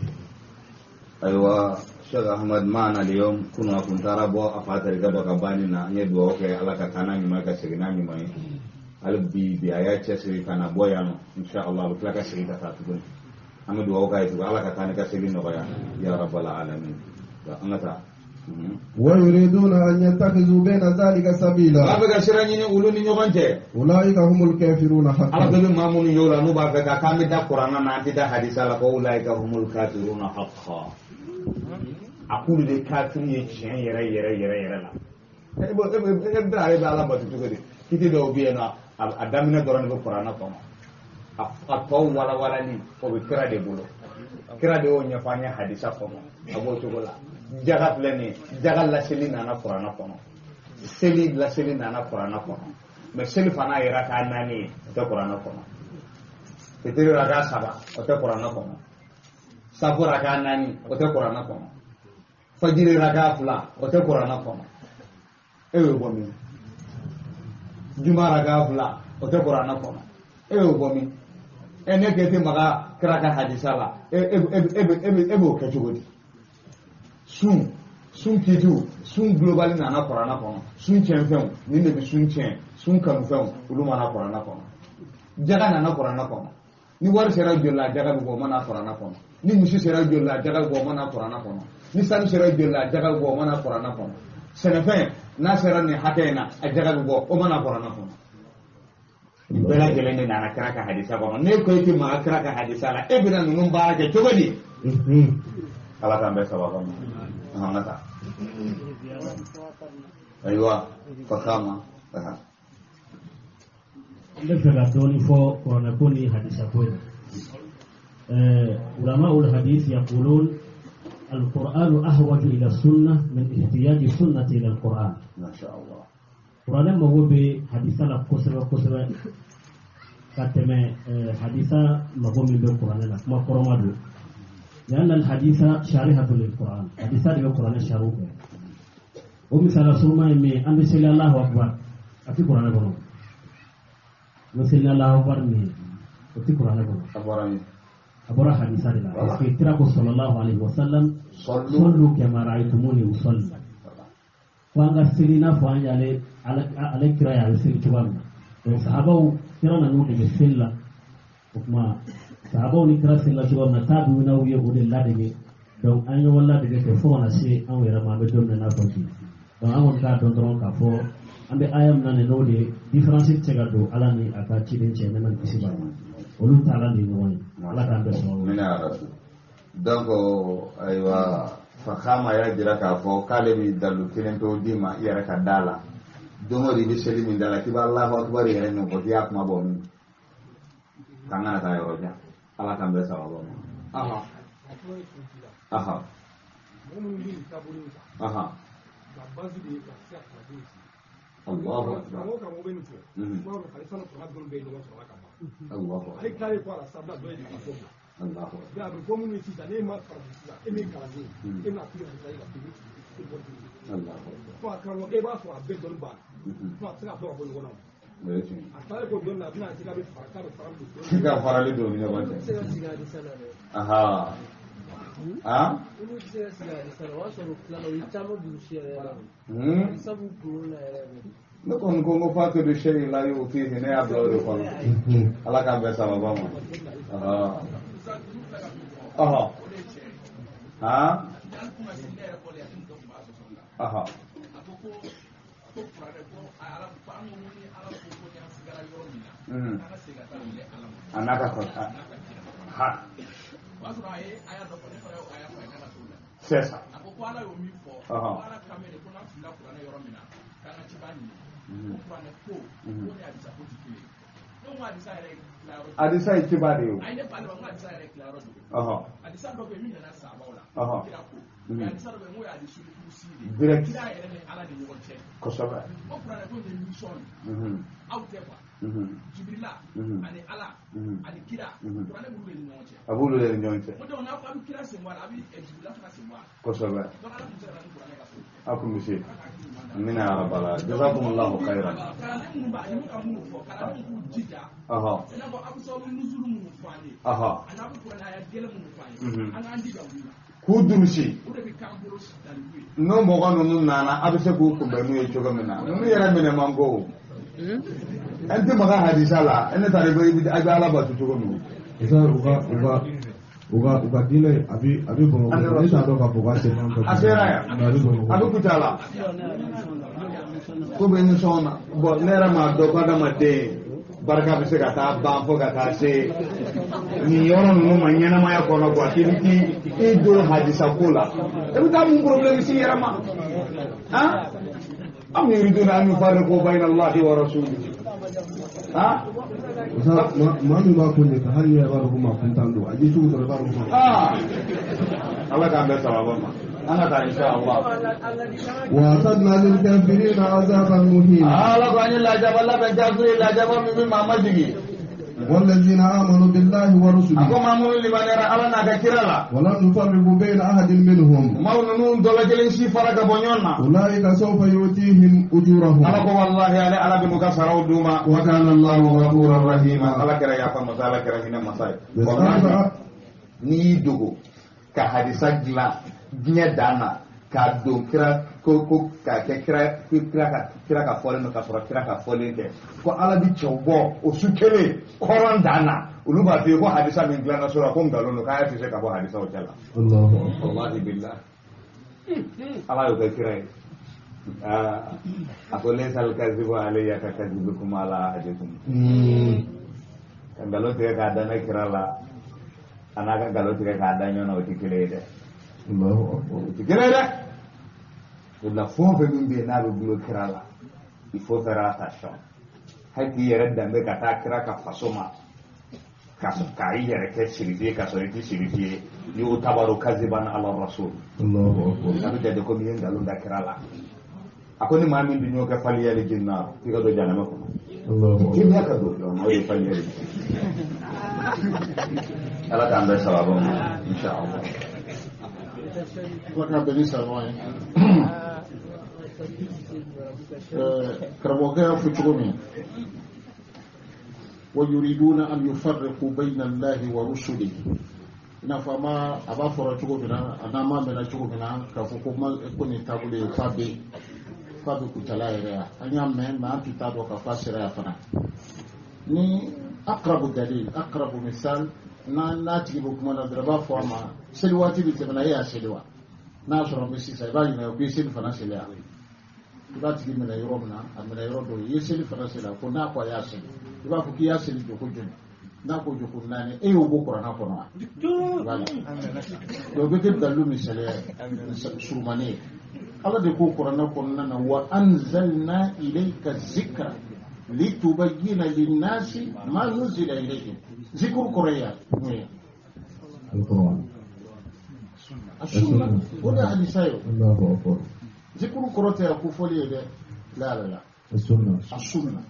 aywa Sheikh Ahmad maana leo kuna kuntara bo afata rigaba kabani na nyedo okay alaka kanani maka siginani mai albi bi ayache siri kana boyano insha Allah laka siri ta tatu ame duwawu ka yitu ala ka tani ka segin nɔgɔya ya rabbal alamin an ka taa ويريدون أن يتخذوا بين ذلك سبيلا a bɛ ka sira ɲini olu ni ɲɔgɔn cɛ أولئك هم الكافرون ala حقا bɛ maa minnu y'o la n'u b'a fɛ ka k'an bɛ da kuranna na an tɛ da hadisa la ko ulaika humul kafiruna haqqan a k'olu de kafiri ye tiɲɛ yɛrɛ la e bɛ ale bɛ ala bato cogo di kiti dɔw bɛ yen nɔ a daminɛ dɔrɔn de bɛ kuranna kɔnɔ a tɔw walawalali o bɛ kira de bolo kira de y'o ɲɛfɔ an ye hadisa kɔnɔ a b'o cogo la jaga filɛ nin ye jaga laseli nana kuranɛ kɔnɔ seli laseli nana kuranɛ kɔnɔ mais seli fana yɛrɛ k'a 4 ye o tɛ kuranɛ kɔnɔ fitiri raka 3 o tɛ kuranɛ kɔnɔ safu raka 4 o tɛ kuranɛ kɔnɔ fajiri raka 2 o tɛ kuranɛ kɔnɔ e y'o bɔ min juma raka 2 o tɛ kuranɛ kɔnɔ e y'o bɔ min ne k'e tɛ maga kira ka hadisa la e b'o kɛ cogo di sun kitiw sun global nana kuranɛ kɔnɔ sun tiɲɛfɛnw nin de bɛ sun tiɲɛ sun kanufɛnw olu mana kuranɛ kɔnɔ jaga nana kuranɛ kɔnɔ ni wari sera joli la jaga bɛ bɔ o mana kuranɛ kɔnɔ ni misi sera joli la jaga bɛ bɔ o mana kuranɛ kɔnɔ ni sanu sera joli la jaga bɛ bɔ o mana kuranɛ kɔnɔ sɛnɛfɛn n'a sera nin hakɛ in na a jaga bɛ bɔ o mana kuranɛ kɔnɔ bɛɛ lajɛlen de nana kira ka hadisa kɔnɔ ne ko e tɛ maga kira ka hadisa la e bɛna ninnu baara kɛ cogo di ala k'an bɛɛ sababa ma an ka taa ayiwa fakama n bɛ fɛ ka dɔɔni fɔ kuranɛ ko ni hadisa ko ye ulama ul hadith yaqulun al-Qur'an ahwaju ila sunnah min ihtiyaji sunnati ila al-Qur'an masha Allah kuranɛ mago bɛ hadisa la kosɛbɛ kosɛbɛ ka tɛmɛ hadisa mago min bɛ kuranɛ la kuma kɔrɔma don لأن الحديث شارحة للقرآن حديث هذا القرآن شاروه ومثال سورة من أن سيل الله أكبر أتي قرآن بنو نسيل الله أكبر من أتي قرآن بنو أبورا حديث هذا في تراك صلى الله عليه وسلم صلوا كما رأيتموني أصلي وأن سيلنا فأن على كراء على سيل كبارنا وصحابه كرانا نوكي بسيلة وكما sahabaw ni kira sila cogo min na tabi winaw ye o de ladege donc an ɲɔgɔn ladege kɛ fo kana se anw yɛrɛ ma an bɛ don min na fɔ bi donc an kɔni k'a dɔn dɔrɔn k'a fɔ an bɛ aya min na nin n'o de différence tɛ se ka don ala ni a ka ciden cɛ ne ma kisi b'a ma olu t'a la ni ɲɔgɔn ye ala k'an bɛɛ sɔrɔ donc ayiwa fakama y'a jira k'a fɔ k'ale bɛ dalu kelen to d'i ma i yɛrɛ ka da la don o don i bɛ seli min da la k'i b'a Allahu akbar yɛrɛ ɲɔgɔn k'i y'a kuma bɔ min kan ka taa yɔrɔ jan ala k'an bɛɛ sababa ma aha aha aha Allahu akbar Kita farali do ni wajah. Aha. Ah? Nukon kongo fatu do shay la yo fi ne ablo do kono. Ala ka be sababa mo. Aha. Aha. Ha? Aha. Anaka kota. Ha. Sesa. Aha. Adisa ikibadi yo. Aha. Aha. Direct. Kosoba. Jibrila ani ala ani kira kurane bulu le ɲɔgɔn cɛ abulu le ɲɔgɔn cɛ o donc n'a fɔ a bɛ kira sen bɔ a bɛ Jibrila fana sen bɔ kosɛbɛ donc ala kun sera ni kurane ka so a kun bɛ se amina ya rabbal jazakumullahu khairan kalandenw minnu b'a ye ka minnu fɔ kalandenw k'u jija i n'a fɔ abu sababu nuzulu minnu fɔ an ye ani abu kurane a ye gɛlɛn minnu fɔ an ye an k'an jija olu la k'u durusi o de bɛ k'an bolo dalibu ye n'o mɔgɔ ninnu nana a bɛ se k'u kunbɛn n'u ye cogo min na ninnu yɛrɛ minɛ man go an tɛ maga hadisa la ne taara i bɛ ala bato cogo min u ka diinɛ a bɛ bamakɔ ne t'a dɔn ka fɔ k'a sera a sera yan a bɛ Kucala ko bɛ nisɔn na bon ne yɛrɛ m'a dɔn ko adamaden barika bɛ se ka taa ban fo ka taa se nin yɔrɔ ninnu ma ɲɛnamaya kɔnɔ quoi k'i bɛ t'i don hadisa ko la i bɛ taa mun problème s'i yɛrɛ ma han am yuriduna an yufarriqu bayna Allahi wa rasulihi Mami ba kunni ka har ya bar kuma kun tando a ji su da bar kuma Allah ka ambe sababa ma ana ta insha Allah wa sadna lil kafirin azaban muhin Allah ko ani la jaballa ben kafiri la jabba mi mamajigi والذين آمنوا بالله ورسله أقوم أمون لمن يرى ألنا ككرلا ولا نفرق بين أحد منهم مولنون دولجلين سفرك بنيونا أولئك سوف يؤتيهم أجورهم ألقوا والله على بمكسر ودوما وكان الله غفورا رحيما على كرا يا فما على كرا هنا مساي نيدو كحديث جلا دنيا دانا كادو كرا ko ka kira ka fɔlen ka sɔrɔ kira ka fɔlen tɛ ko ala bi cɛw bɔ o su kelen kɔrɔn dan na olu b'a f'i ye ko hadisa min dilanna so la ko nkalon don k'a tɛ se ka bɔ hadisa o cɛ la wallahi billah ala y'o kɛ kira ye a ko laysa al-kadhibu alayya ka kadhibikum ala ahadikum ka nkalon tigɛ k'a da ne kira la a n'a ka nkalon tigɛ k'a da ɲɔgɔn na o tɛ kelen ye dɛ o tɛ kelen ye dɛ la fond fe min be na be bulo kira la il faut faire attention haki yere dambe ka ta kira ka fasoma ka yi yere ke shirifi ka so yi shirifi yu tabaru kaziban ala rasul Allahu akbar da ko mi ngalo da kira la akoni ma min dunyo ka fali yali jinna ti ga do jana mako Allahu akbar kin ya ka do no yi fali yali ala ta anda sababu insha Allah Waka beni sarwai كربوغا فتغمي ويريدون أن يفرقوا بين الله ورسله نفما أبا فرتغمنا أنا ما منا تغمنا كفوكما كوني تابولي فابي كتلا يريا أنيا من ما أنت تابو كفاسر يا فنا ni أقرب دليل أقرب مثال na tigibu kuma na draba forma selwa tibi tebna ya selwa na soro bisi sai bali na bisi fana selya ba tigi mena yoromna amena yorodo yeseli fana selya ko na kwa ya sel ba ku ki ya sel do ko jun na ko jo kun nane e yo bokora na ko na bala do be ke dalu misale surmane ala de ko qur'ana ko na wa anzalna ilayka dhikra litubayyana lin-nasi ma nuzila ilayhim ذكر كوريا القرآن السنة ولا حديثايو الله أكبر ذكر كوريا كوفولي لا السنة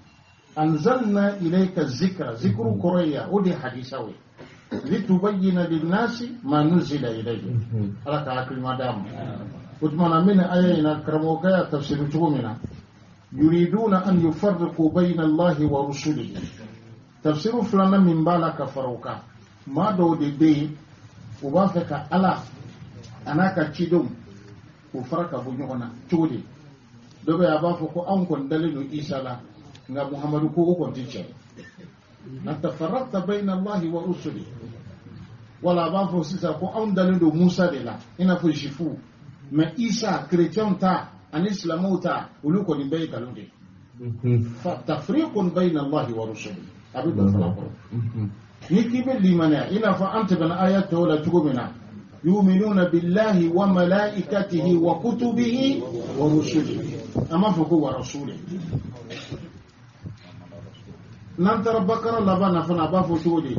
أنزلنا إليك الذكر ذكر كوريا ودي حديثاوي لتبين للناس ما نزل إليهم على كاكل مدام وتمنى من آيين كرموكا تفسير تقومنا يريدون أن يفرقوا بين الله ورسله tafsiru fulana min bala ka faruka ma do de be o ba fe ka ala anaka cidum ko faraka bu nyona tudi do be aba fo ko an kon dalilu isa la nga muhammadu ko ko tice na tafarraqta bayna allahi wa rusuli wala ba fo sisa ko an dalilu musa de la ina fo shifu ma isa chrétien ta an islamu ta ulu ko ni be kalunde fa tafriqun bayna allahi wa rusuli abin da falako ni kibe limana ina fa anta bana ayat wala tugumina yu'minuna billahi wa malaikatihi wa kutubihi wa rusulihi amma fa ko wa rasulihi nan tarabbakara labana fa na ba fo todi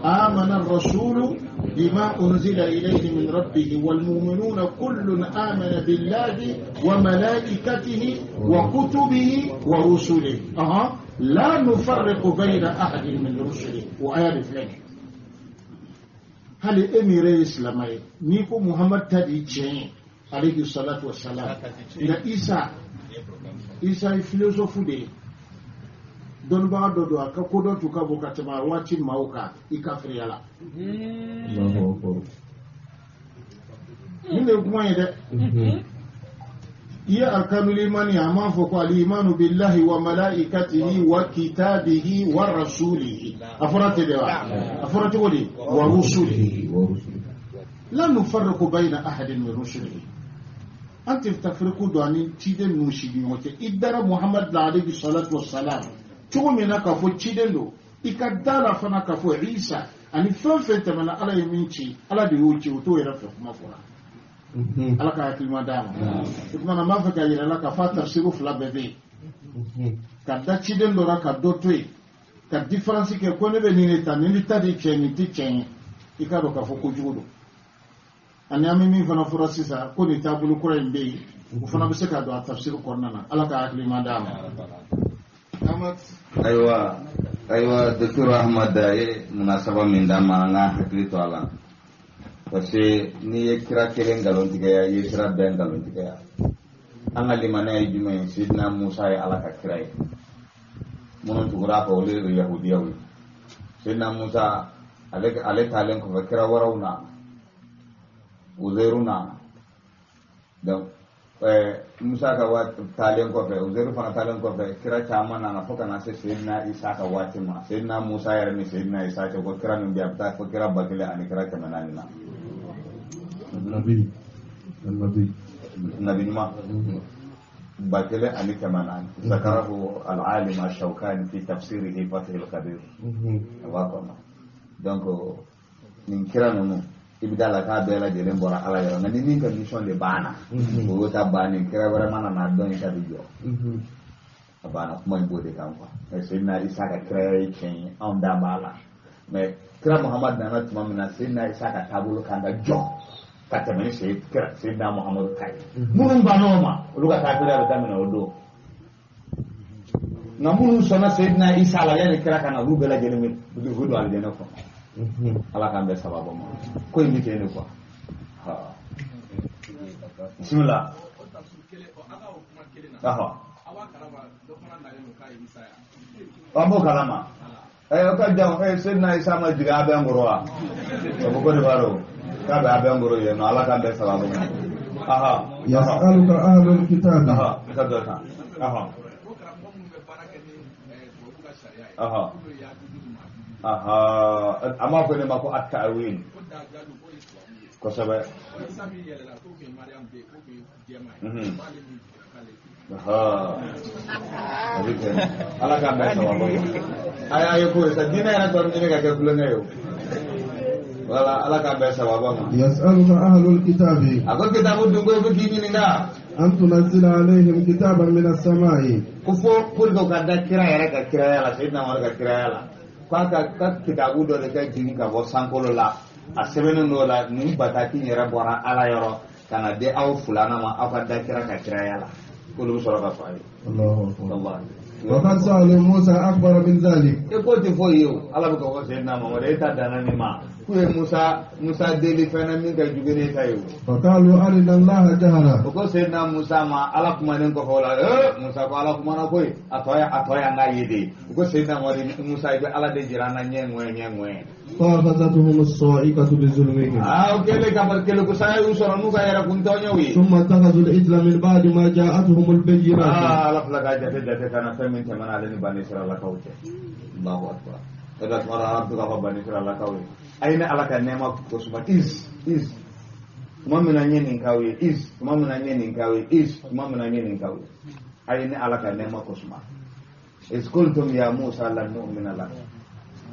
amana ar-rasulu bima unzila ilayhi min rabbih wal mu'minuna kullun amana billahi wa malaikatihi wa kutubihi wa rusulihi لا نفرق بين أحد من رسله وآيات فلان هل أمير الإسلامي نيكو محمد تدي جين عليه الصلاة والسلام إلى إيسا فيلوسوف دي دون بعد دو كودو تكابو كتما واتي ماوكا إكافري على الله أكبر من يكون يده يا أركان الإيمان يا ما فوق الإيمان بالله وملائكته وكتابه ورسوله أفرت ولي ورسوله لا نفرق بين أحد من رسله أنت تفرقوا دواني تيدن نوشيدين وكي إدارة محمد عليه الصلاة والسلام شو منا كفو تيدن له إكدالا فنا كفو عيسى أني فنفنت من على يمينتي على ديوتي وتو يرفق مفورا ala ka hakilima dama kuma ma faka yira la ka fa tafsiru fula bebe ka da ciden dora ka do toy ka différence ke ko ne be ni ta ni ta di ceni ti ceni ikado ka fo ko jugo ani ami min fana fura sisa ko ni tabulu kura imbe ko fana be se ka do a tafsir ko nana ala ka akli ma dama aywa Dr. Ahmad daye munasaba min dama nga hakli to ala parce que ni ye kira kelen galon tigaya ye kira ben galon tigaya an ga limana ay jume sidna Musa ya ala ka kira ye monon tugura ko le yahudiyawi sidna Musa ale talen ko kira warawna uzairuna donc Musa ka wat talen ko fe uzairu fana talen ko fe kira chama na foka na se sidna Isa ka watima sidna Musa ya mi sidna Isa ko kira min biya ta ko kira bakile ani kira kamana na nabi ma bakile ani kamana zakarahu al-alim ash-shawkani fi tafsirihi fath al-qadir waqama donc nin kira nono ibidala ka bela jelen bora ala yaro ngani nin ka mission de bana o ta bani kira bara mana na don ta bijo abana kuma ngode kan kwa sayyidina Isa ka kira yin on da bala mais kira Muhammad na tuma mina sayyidina Isa ka tabulu kan da jo kata mai sayyidina Muhammad kai munun banoma luka ta kira da mina odo namun sona sayyidina Isa la yani kira kana rubela jelen mi hudu aljana ko ala kan be sababu mo ko imi tene quoi ha bismillah aha abo kalama ka jam sayyidina Isa ma diga be ngoroa ko ko de baro ka be abe ngoro ye no ala kan be sababu mo aha yas'aluka ahlul kitab aha kadota aha aha aha amma ko ne mako at-ta'wil ko sabe aha ala ka ba sababu ay ko sa dina na to ne ka kula ne yo wala ala ka ba sababu yas'aluka ahlul kitabi ako kitabu dungo ko kini ninga an tunzila alaihim kitaban min as-sama'i kufo kurgo kada kira yara ka kira yala sayyidina Umar ka kira yala ka kitabu do de ka jini ka bo sankolo la a sebeno no la ni bataki yara bora ala yoro kana de aw fulana ma afa da kira ka kira yala kulu sura ka fa'i Allahu akbar wa qad sa'ala Musa akbar min zalik e ko te fo yo ala ko sayyidina Muhammad e ta dana ni ma kuye Musa deli fena min ka jugene tayo faqalu arina Allah jahara ko sayyidina Musa ma ala kuma nen ko hola Musa ko ala kuma na koy atoya nga yede ko sayyidina Musa be ala de jirana nyengwe فأخذتهم الصاعقة بظلمهم kele ko saya usoro nuga yara kuntonyo wi ثم اتخذوا العجل من بعد ما جاءتهم البينات ala flaga jate kana femin tamana le ni bani Israel kawte Allahu akbar kada mara abdu ka bani Israel kawte aina ala ka nema ko suma is mamina nyenin kawe mamina nyenin kawe aina ala ka nema ko suma is qultum ya Musa lan nu'mina lak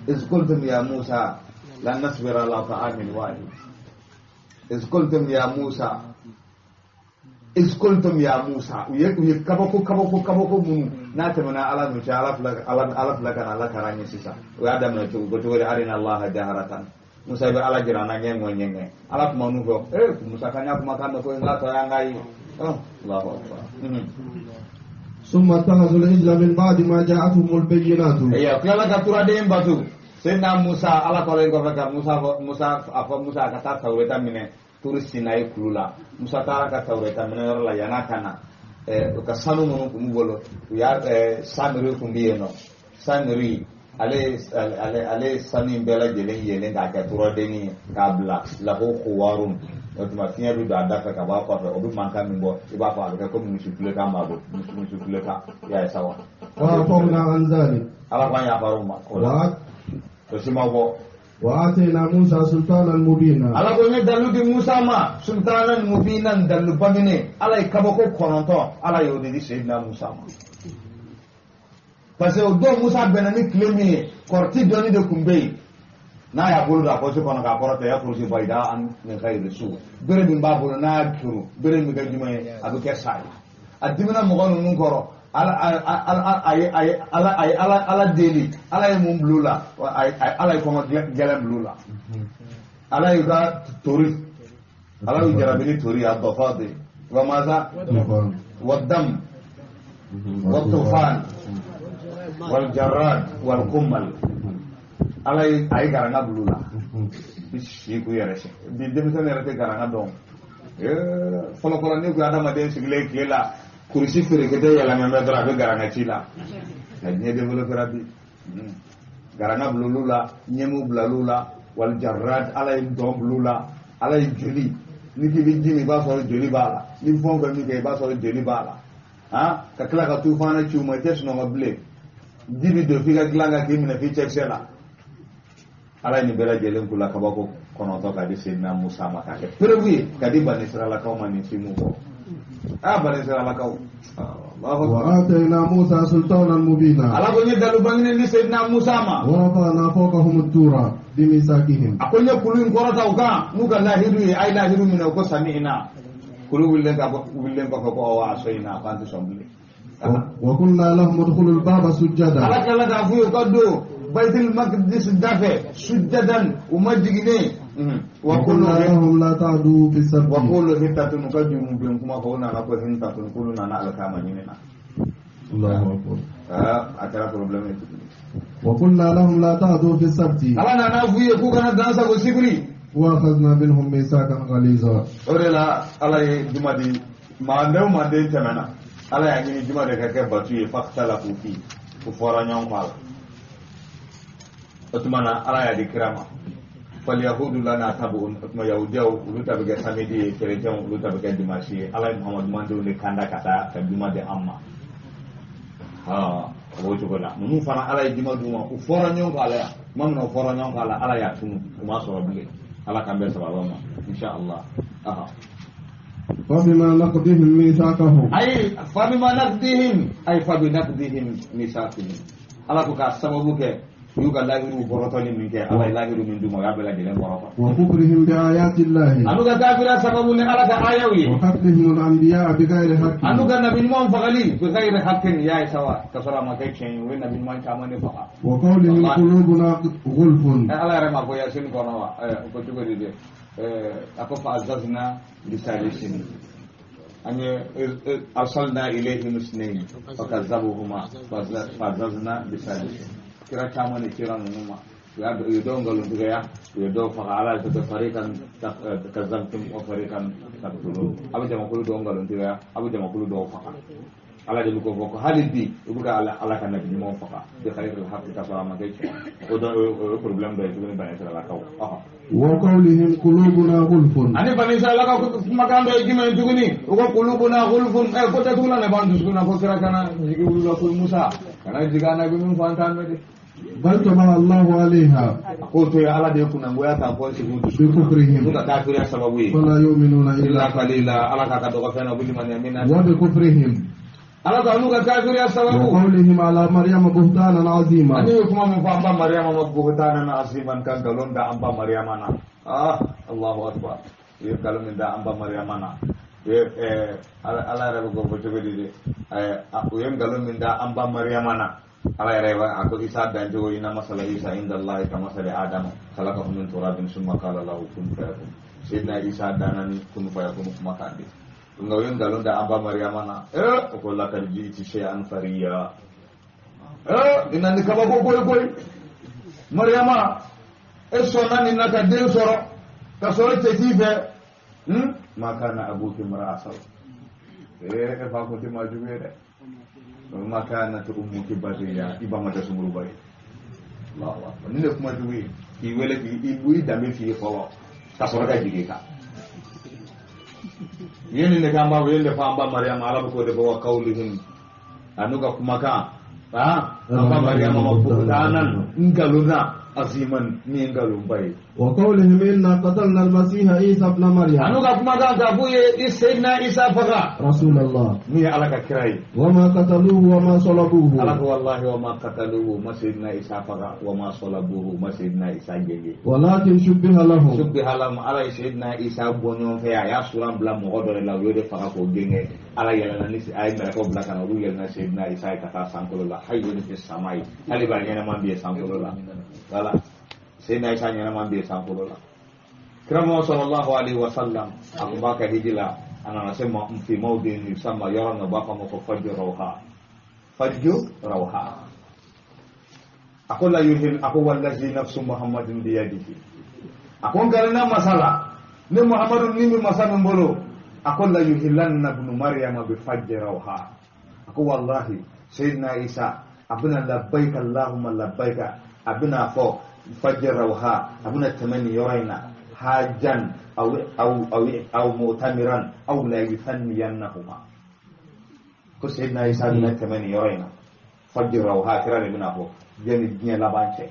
is qultum ya Musa lan nasbira ala ta'amin wahid is qultum ya Musa uye kabako munu na tamana ala nucha ala fulaka karanye sisa we adam na to goto wala arina Allah jaharatan Musa be ala jirana nyenge ala kuma nugo Musa kanya kuma kan ko ngata yangai Allahu akbar ثم اتخذوا العجل من بعد ما جاءتهم البينات kala ka turade mbatu senna Musa ala ko lengo faka Musa kata tawreta mine turisina kulula Musa tara ka tawreta mine la yana kana ka sanu mun bolo ya samiri kumbiyeno samiri ale sanu bela jelen yelen ka turade ni kabla lahu khuwarun otuma finya du da ka ba ko obi manka min bo iba fa ka ko musukule ka mabo musukule ka ya sawa wa qawna an zalik ala kwa ya faru ma ko la to sima bo wa atayna Musa sultanan mubina ala ko ne dalu di Musa ma sultanan mubinan dalu bagine ala ikabo ko kononto ala yo di sayyidina Musa ma parce que do Musa benani klemi korti doni de kumbei na ya bolo da ko kono ka porota ya kursi bayda an min khayr su bere min babulu na kuru bere mi ga jume abu ke sai adimina mo gonu nun koro ala deli ala ye mun blula ala ye kɔngɔ gɛlɛn blula ala ye ka tori ala ye jarabini tori a dɔfade wa maza wa dam wa tufan wal jarrad wal kummal ala ye a ye garanga blula bi si ku yɛrɛ sɛ bi denmisɛnnin yɛrɛ tɛ garanga dɔn fɔlɔfɔlɔ ni ko adamaden sigilen tile la kursi feerekɛtɛ yɛlɛmɛ bɛ dɔrɔn a bɛ garanga ci la ka diɲɛ développera bi garanga bulolu la ɲɛmu bilal'u la wal jarrad ala ye dɔn bulu la ala ye joli ni k'i bɛ ji min i b'a sɔrɔ joli b'a la ni fɛn o fɛn min kɛ i b'a sɔrɔ joli b'a la ka tila ka tufana ci u ma i tɛ sunɔgɔ bilen ji bi don f'i ka dilan kan k'i minɛ f'i cɛkisɛ la ala ye nin bɛɛ lajɛlen k'u la kabako kɔnɔntɔn ka di Seydina Musa ma k'a kɛ perewu ye ka di Bani Israilakaw ma nin si mun fɔ Bani Israilakaw وآتينا موسى سلطانا مبينا ala ko nye dalu bangine ni Seydina Musa ma ورفعنا فوقهم الطور بميثاقهم ako nye kulu in kɔrɔta u kan n'u ka lahiru ye ay lahiru minɛ u ko sami'na kulu willen kɔfɛ ko awa asoyina k'an tɛ sɔn bilen وقلنا لهم ادخلوا الباب سجدا ala kɛla k'a f'u ye ka don Baitul Maqdis dafɛ sujadan u ma jigine وقلنا لهم لا تعدوا في السبت وقولوا hintatun ka jumu bin kuma ko nana ko hintatun kulu nana alkama nyina الله أكبر a kɛra problème وقلنا لهم لا تعدوا في السبت ala nana f'u ye k'u kana dansa ko sibiri وأخذنا منهم ميثاقا غليظا o de la ala ye juma di manden tɛmɛna ala y'a ɲini juma de ka kɛ batu ye fakhtalafu fi u fɔra ɲɔgɔn kɔ a la o tuma na ala y'a di kira ma falyahudu lana tabu'un o tuma yahudiyaw olu ta bɛ kɛ samedi ye chrétienw olu ta bɛ kɛ dimanche ye ala ye muhamadu mandenw de kanda ka taa ka juma di an ma o b'o cogo la ninnu fana ala ye juma d'u ma u fɔra ɲɔgɔn kɔ a la yan tuma min na u fɔra ɲɔgɔn kɔ a la ala y'a tunu u ma sɔrɔ bilen ala k'an bɛɛ sababa ma inshallah فبما نقضهم ميثاقهم أي فبما نقضهم أي فبنقضهم ميثاقهم ala ko ka sababu kɛ yu ka lahiru borotoli min kɛ ala ye lahiru min d'u ma o y'a bɛɛ lajɛlen bɔrɔtɔ وكفرهم بآيات الله anu ka kafira sababu ni ala ka ayaw ye وقتلهم الأنبياء بغير حق anu ka nabi ɲuman fagali bi ghairi haqqin ya ye sawa ka sɔrɔ a ma kɛ tiɲɛ ye u ye nabi ɲuman caman de faga وقولهم قلوبنا غلف ala yɛrɛ ma ko yasin kɔnɔ wa ko cogo di de a ko fa azazna bisalisin an ye arsalna ilayhim isnayn fakazzabuhuma fazazna bisalisin kira caman ne kira ninnu ma u ye dɔw ngalontigɛya u ye dɔw faga ala ye ko fariqan kazzabtum wa fariqan taqtulun a bɛ jamakulu dɔw ngalontigɛya a bɛ jamakulu dɔw faga ala de bɛ ko fɔ ko hali bi u bɛ ka ala ka nabi ɲumanw faga bi khairil haqqi ka sɔrɔ a ma kɛ tiɲɛ o ye problème dɔ ye tuguni Bani Israilakaw وقولهم قلوبنا غلف ani Bani Israilakaw kumakan dɔ ye jumɛn ye tuguni u ko qulubuna ghulfun ko tɛ tugula ne b'an dusukun na ko kira kana jigi wulula ko Musa kana jigi anabi min fɔ an t'an mɛn de بل طبع الله عليها ko to ye ala de ye kunangoya ta fɔ sigi بكفرهم n'u ka kafiriya sababu ye فلا يؤمنون illa إلا qalila ala ka dɔgɔ fɛn na buli man yamina وبكفرهم ala ka n'u ka kafiriya sababu وقولهم على مريم بهتانا عظيما ani ye kuma min fɔ an ba Mariyama ma buhtanan aziman kan nkalon da an ba Mariyama na Allahu akbar ye nkalon min da an ba Mariyama na ala yɛrɛ bɛ ko fɔ cogo di de u ye nkalon min da an ba Mariyama na ala yɛrɛ a ko Isa dancogo inna masala Isa inda Allahi ka masali Adama khalaqahu min turabin summa qala lahu kun fayakun Sayyidina Isa danani kun fayakun kuma kan de nga u ye nkalon da an ba Mariyama na o ko lakad ji'ti shay'an fariya ina ni kabako koyi Mariyama e sɔnna nin na ka den sɔrɔ ka sɔrɔ cɛ t'i fɛ ma kana abuki mara saw e fa ko ti ma jugu ye dɛ ma kana to ummuki baziya i ba ma da sumuru bari Allahu akbar ni ne kuma jugu ye k'i wele k'i bui danbe f'i ye fɔlɔ ka sɔrɔ ka jigin kan yen ne kan ba wele fa an ba Mariyama ala ko de wa qawlihim anu ka kumakan an ba Mariyama ma buhtanan ngaluna aziman ni ngalun bai وقولهم إنا قتلنا المسيح عيسى ابن مريم anu ka kumakan ka buye Sayyidina Isa faga رسول الله ni ala ka kirai وما قتلوه وما صلبوه ala ko wallahi wa ma qataluhu ma Sayyidina Isa faga wa ma salabuhu ma Sayyidina Isa gege ولكن شبه لهم subbi halam ala Sayyidina Isa bonyon fe ya suran bla mo do la yo de faga ko genge ala yalana ni ay mala ko blaka na ru yalana sayyidina isa ka ta sankolola hayyun fi samai ali ba nyana man biye sankolola wala sayyidina isa nyana man biye sankolola kiramo sallallahu alaihi wasallam abu baka hijila ana nasema fi mawdin yusamma yarana baka mo fajr rawha aqul la yuhil aqul wallazi nafsu muhammadin bi yadihi aqul galna masala ni muhammadun ni masala mbolo aqul la yuhilanna ibn maryam bi fajr rawha aqul wallahi sayyidina isa abuna labbaik allahumma labbaik abuna fo fajr rawha abuna tamani yoraina hajan aw mu'tamiran aw la yufanniyannahuma ko sayyidina isa abuna tamani yoraina fajr rawha kirane bina fo jeni nya labance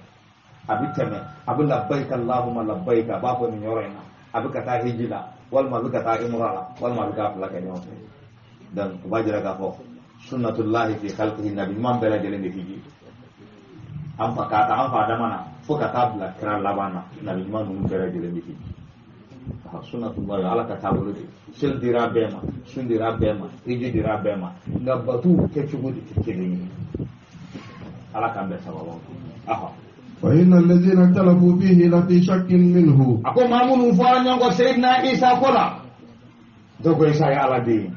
abitame abu labbaik allahumma labbaik ba ko ni yoraina abu kata hijila wal ma kata imrala wal ma ka la ka nyote dan wajira ka fo sunnatullahi fi khalqihi nabi man bela jele ne hiji am fa kata am fa damana fo kata bla kra labana nabi man mun bela jele ne hiji sunnatullahi ala ka tabulu sil dira bema sun dira bema hiji dira bema ngabatu ke chugudi kidini ala kan be sababu aha وإن الذين اختلفوا فيه لفي شك منه ako mamun ufanya ngo sayyidina isa kola dogo isa ya aladin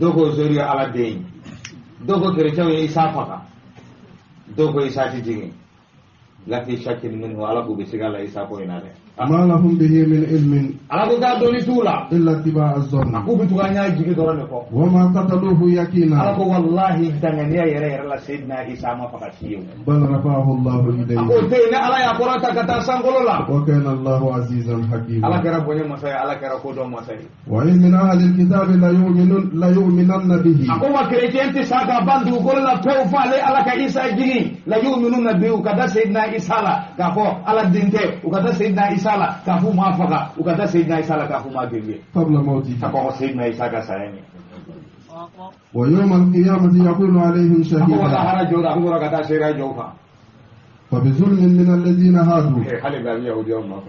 dogo zuriya aladin dogo kerechao isa faka dogo isa tijini lafi shak minhu ala bu bisigala isa ko inade ما لهم به من علم ala ko ga doni tula إلا اتباع الظن aku bituganya jigi dorane ko وما قتلوه ala يقينا ko wallahi dangania yere la sayyidina isa ma faka siyo بل رفعه الله إليه ako te ne ala ya korata kata sangolola وكان الله عزيزا ala حكيما kera bonye masaya ala kera ko do masaya وإن من أهل الكتاب لا يؤمنن به ako ma kretienti saka bandu golla tawfa le ala ka isa jini la yu'minuna bi ukada sayyidina isa la ka fo ala dinte ukada sayyidina isa la ka fu ma faka ukada sayyidina isa la ka fu ma gelle قبل موته ko sayyidina isa ka sayani ويوم القيامة يكون عليهم ako wala شهيدا harajo da ko kata sera jofa فبظلم من الذين هادوا hali ga yahudi on no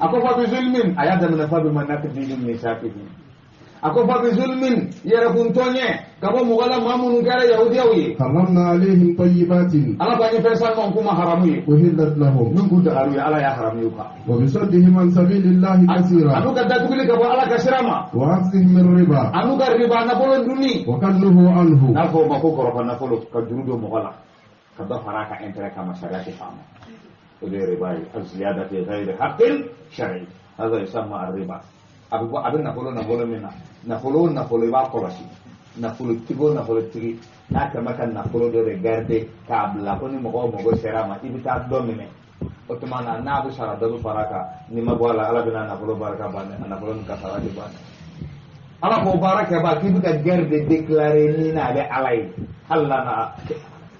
ako fa bi zulmin ayata min fa bi man nakdilin misafihi ako fa bi zulmin yara kuntonye kabo mugala mamun gara yahudi awi حرمنا عليهم طيبات ala ba ni fesa mon kuma haramu yi أهلت لهم min gudu aru ala ya haramu yi ka وبصدهم عن سبيل الله كثيرا anu ka datuguli ka bo ala ka sirama وأخذهم الربا anu ka riba na bolon duni وكله عنه na fo ma ko goro na fo ka jurudo mogala ka da faraka entere ka masala ke fama o de riba az-ziyada fi ghayri haqqin shar'i hada yusamma ar-riba abu abin na bolo mina na folo ba ko rashi na folo tigi na ka maka na folo do regarde ka abla ko ni mo serama ibita domine otomana na bu sara do faraka ni mabwala ala bina na folo baraka bane na folo ka sara di bane ala ko baraka ba ki buka garde déclarer ni na be alay alla na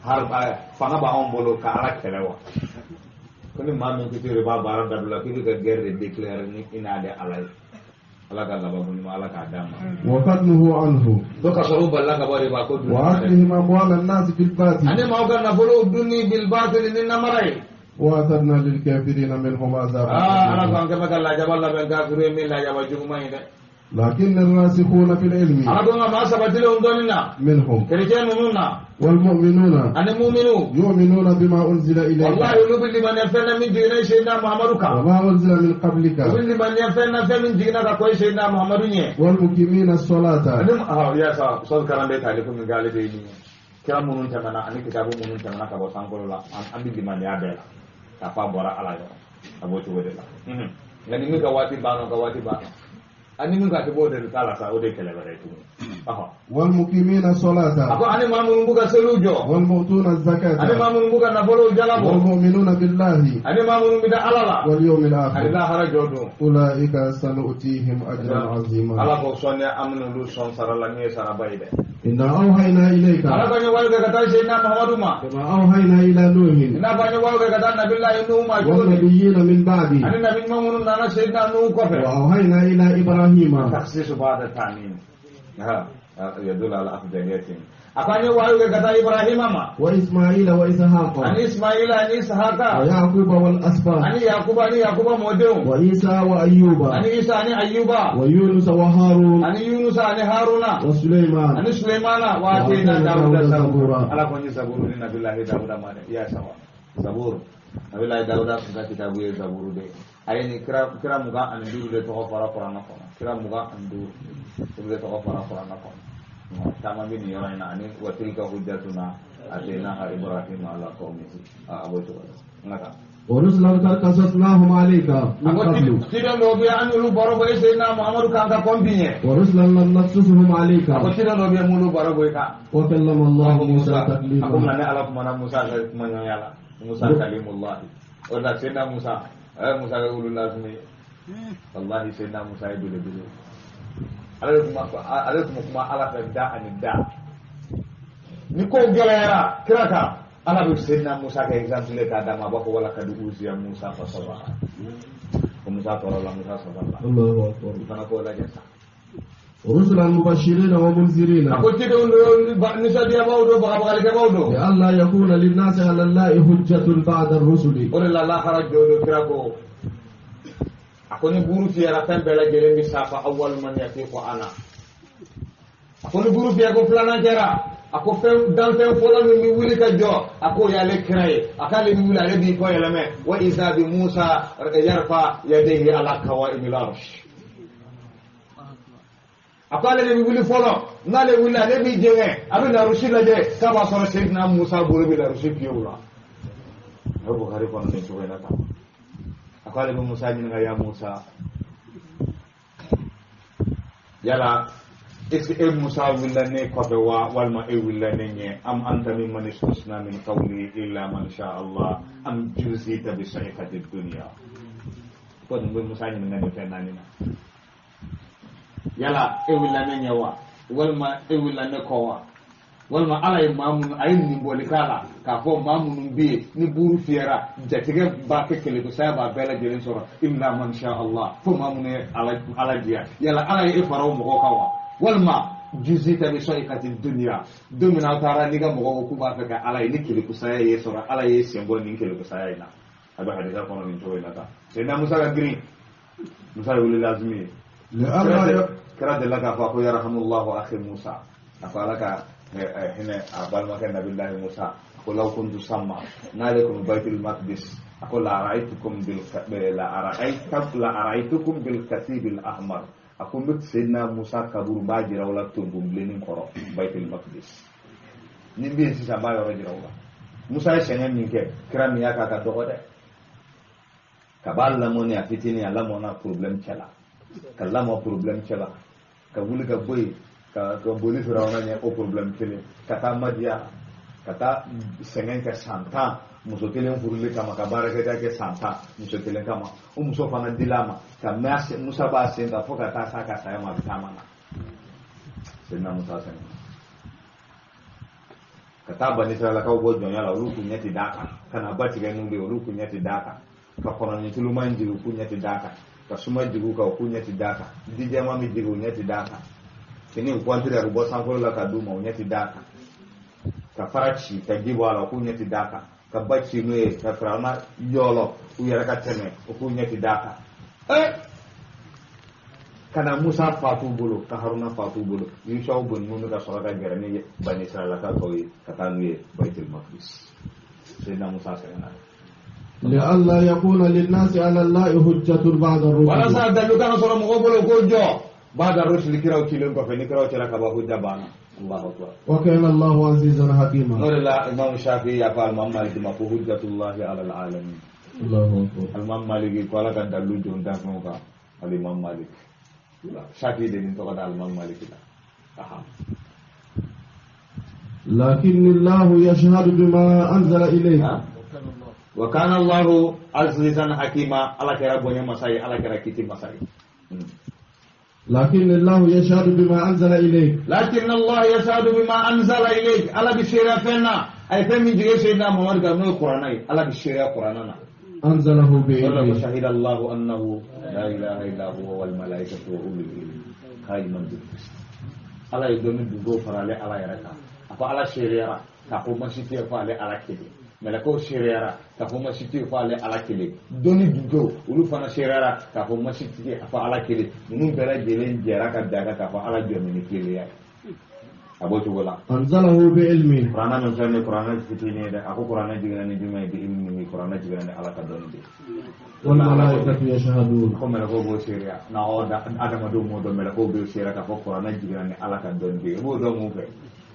harba fanga ba on bolo ka ala kelewa ko ni mamin ki tire ba bara da la ki buka garde déclarer ni ina de alay ala ka laba mun ala ka dama وفضله عنه to ka soro balla ka bare ba ko dun وأكلهم أموال الناس بالباطل ane ma ga na bolo dunni bil batil ni na marai وأعتدنا للكافرين منهم عذابا ana أليما. ko an ka la jabal la ben ka fure mi la jaba juma ide لكن الراسخون في العلم ana ko ma sabatile on donina منهم kerje nunna والمؤمنون ane mu'minu يؤمنون بما أنزل إليك wallahi nubil man yafanna min dina sayyidina muhammadu ka وما أنزل من قبلك nubil man yafanna min dina ka ko sayyidina muhammadu nye والمقيمين الصلاة adim ya sa so karambe ta ko min gale de ni kira munun tamana ani kitabu munun tamana ka bo sankolo la an bi man ya bela ka fa bora ala yo abo to wede la ngani mi ka wati bano ani mi ka to bode kala sa o de kele bare tu aha والمقيمين الصلاة ako ani mamun buka selujo والمؤتون ani الزكاة mamun buka na bolo jalabo والمؤمنون بالله ani mamun bida alala واليوم ani الآخر la harajo do أولئك سنؤتيهم أجرا عظيما ala ko sonne amnu lu son sarala ni sara bayde إنا أوحينا إليك ala ko nyawal ga kata sayyidina muhammadu ma كما أوحينا إلى نوح ina ba nyawal ga kata nabillahi nuh ma joni والنبيين من بعده ani nabi mamun nana sayyidina nuh ko fe وأوحينا إلى إبراهيم تخصيص بعد التعميم ها يدل على أفضلية akanya wayu ke kata Ibrahim ama wa Ismaila wa Ishaqa ani Ismaila ani Ishaqa wa Yaquba wal asbaq ani Yaquba modeu wa Isa wa Ayyuba ani Isa ani Ayyuba wa Yunus wa Harun ani Yunus ani Haruna wa Sulaiman ani Sulaimana wa atina Dauda zabura ala kunyi zaburu ni nabillahi Dauda mana ya sawa zabur nabillahi Dauda sudah kitabu ya zaburu de ayini kira muga andu de to fara Qur'an ko kira muga andu de to fara Qur'an ko sama bini orang ini wa tilka hujjatuna atainaha Ibrahim ala qaumihi abu itu ngata wa rusulan qad qasasnahum alayka min qablu tidak lobi anu baro boy sayna Muhammad kan ka kombinye wa rusulan lam naqsusuhum alayka aku tidak lobi mulu baro boy ka wa kallama Allah Musa taklima aku mana ala mana Musa menyala Musa kalimullah ora sayna Musa Musa ulul azmi wallahi sayna Musa bilu ala kuma ala da anida ni ko gelera kiraka ala bi sayyidina Musa ka exemple ka dama ba ko wala ka du uziya Musa fa sabara ko Musa to la Musa sabara Allahu akbar kana ko la jessa rusulan mubashirin wa munzirin ako tido ni sadia bawdo ba ba ka bawdo ya Allah yakuna lin nas ala Allah hujjatun ba'da ar-rusuli wala la kharajo do kirako akoni buru fiera pembele gele mi safa awwal man yafiqu ana akoni buru fiera ko flana jara ako fe dan fe fola mi wuli ka jo ako ya le kray akale mi wuli ale bi ko yelame wa iza bi Musa yarfa yadayhi ala qawaimil arsh akale mi wuli folo ngale wuli ale bi jenge abi la rushila je ka ba so sayyidina Musa buru bi la rushil kiwla Abu Bukhari ko ne so wena ta akale bi Musa jinga ya Musa yala est-ce que Musa willane ko be wa walma e willane nye am anta min man istusna min qawli illa man sha Allah am juzita bi sayfati dunya ko dum Musa jinga ne fenani na yala e willane nye wa walma e willane ko wa walma ala e mamun ayin ni bolikala ka fo mamun bi ni buru fiera jatige ba ke kele ko saba bela jelen soro illa man sha Allah fo mamun ala dia yala ala e faraw mo ko kawa walma juzita bi sayqati dunya dumina tara ni ga mo ko ba fe ka ala ni kele ko saya ye soro ala ye sembo ni kele ko saya ina aba hadisa ko no to ina ta sena Musa ga green Musa wuli lazmi la kara de la ka fa ko yarhamullahu akhi Musa afala ka hina abal maka nabillahi Musa ko law kuntu samma nalakum baitul maqdis ako la ra'aytukum bil katib al ahmar ako mit sayyidina Musa kabur bajira wala tumbum lenin koro baitul maqdis nimbi sisa ba yoro jira wala Musa senen ninke kiram ya ka do de kaballa moni afitini ala mona problem chala kallama problem chala ka wuli ka boy ka boli firawna nya o problem kele kata madia kata sengen ka santa muso kelen furule kama ka baraka ta ke santa muso kelen kama o muso fana dilama ka mas Musa ba sen ka foka ta saka saya ma tamana senna Musa sen kata bani sala ka bo jonya la ruku nyati daka kana bati ga nunde ruku nyati daka ka kono ni tuluma njiru ku nyati daka ka suma jigu ka ku nyati daka dije ma mi jigu nyati daka kini kwantira rubo sanko la ka duma nyati daka ka farachi ka jibo ala ku nyati daka ka bacci noye ka frama yolo u yara ka teme ku nyati daka kana Musa fatu bulu ka Haruna fatu bulu Yusha bun mun ka sura ka garane bani Israila ka koyi ka tanwe baitul maqdis sai na Musa sai na لئلا يكون للناس على الله حجة بعد الرسل ولا سادلو كان سورة مقبول كوجو بعد الرسل كراو كيلون كفني كراو تلا كبا حجة بانا الله أكبر وكان الله عزيزا حكيما نور الله إمام الشافعي يقال الإمام مالك ما هو حجة الله على العالمين الله أكبر الإمام مالك قال كان دلو جون دافنوكا الإمام مالك شافعي دين تو كذا الإمام مالك لا لكن الله يشهد بما أنزل إليه وكان الله عزيزا حكيما على كرا بني مساي على كرا كيتي مساي لكن الله يشهد بما أنزل إليك لكن الله يشهد بما أنزل إليك على بشيرة فينا أي فمن جيش سيدنا محمد قال القرآن على بشيرة قرآننا أنزله بإذنه شهد الله أنه لا إله إلا هو والملائكة وأولي العلم قائما بالقسط على يدوم الدغو فرالي على يركا apa ala syariara ka ko masiti fa ale ala kili melako syariara ka ko masiti fa ale ala kili doni dugo ulu fana syariara ka ko masiti fa ala kili nun bela jelen jera ka daga ka fa ala jomini kili ya abo tugola anzalahu bi ilmi qur'ana non sanne qur'ana fitine da ako qur'ana jigana ni jumay bi ilmi qur'ana jigana ala ka doni wal malaikatu yashhadun ko mela ko bo syariara na oda adama do mo do mela ko be syariara ka qur'ana jigana ala ka doni bo do mo fe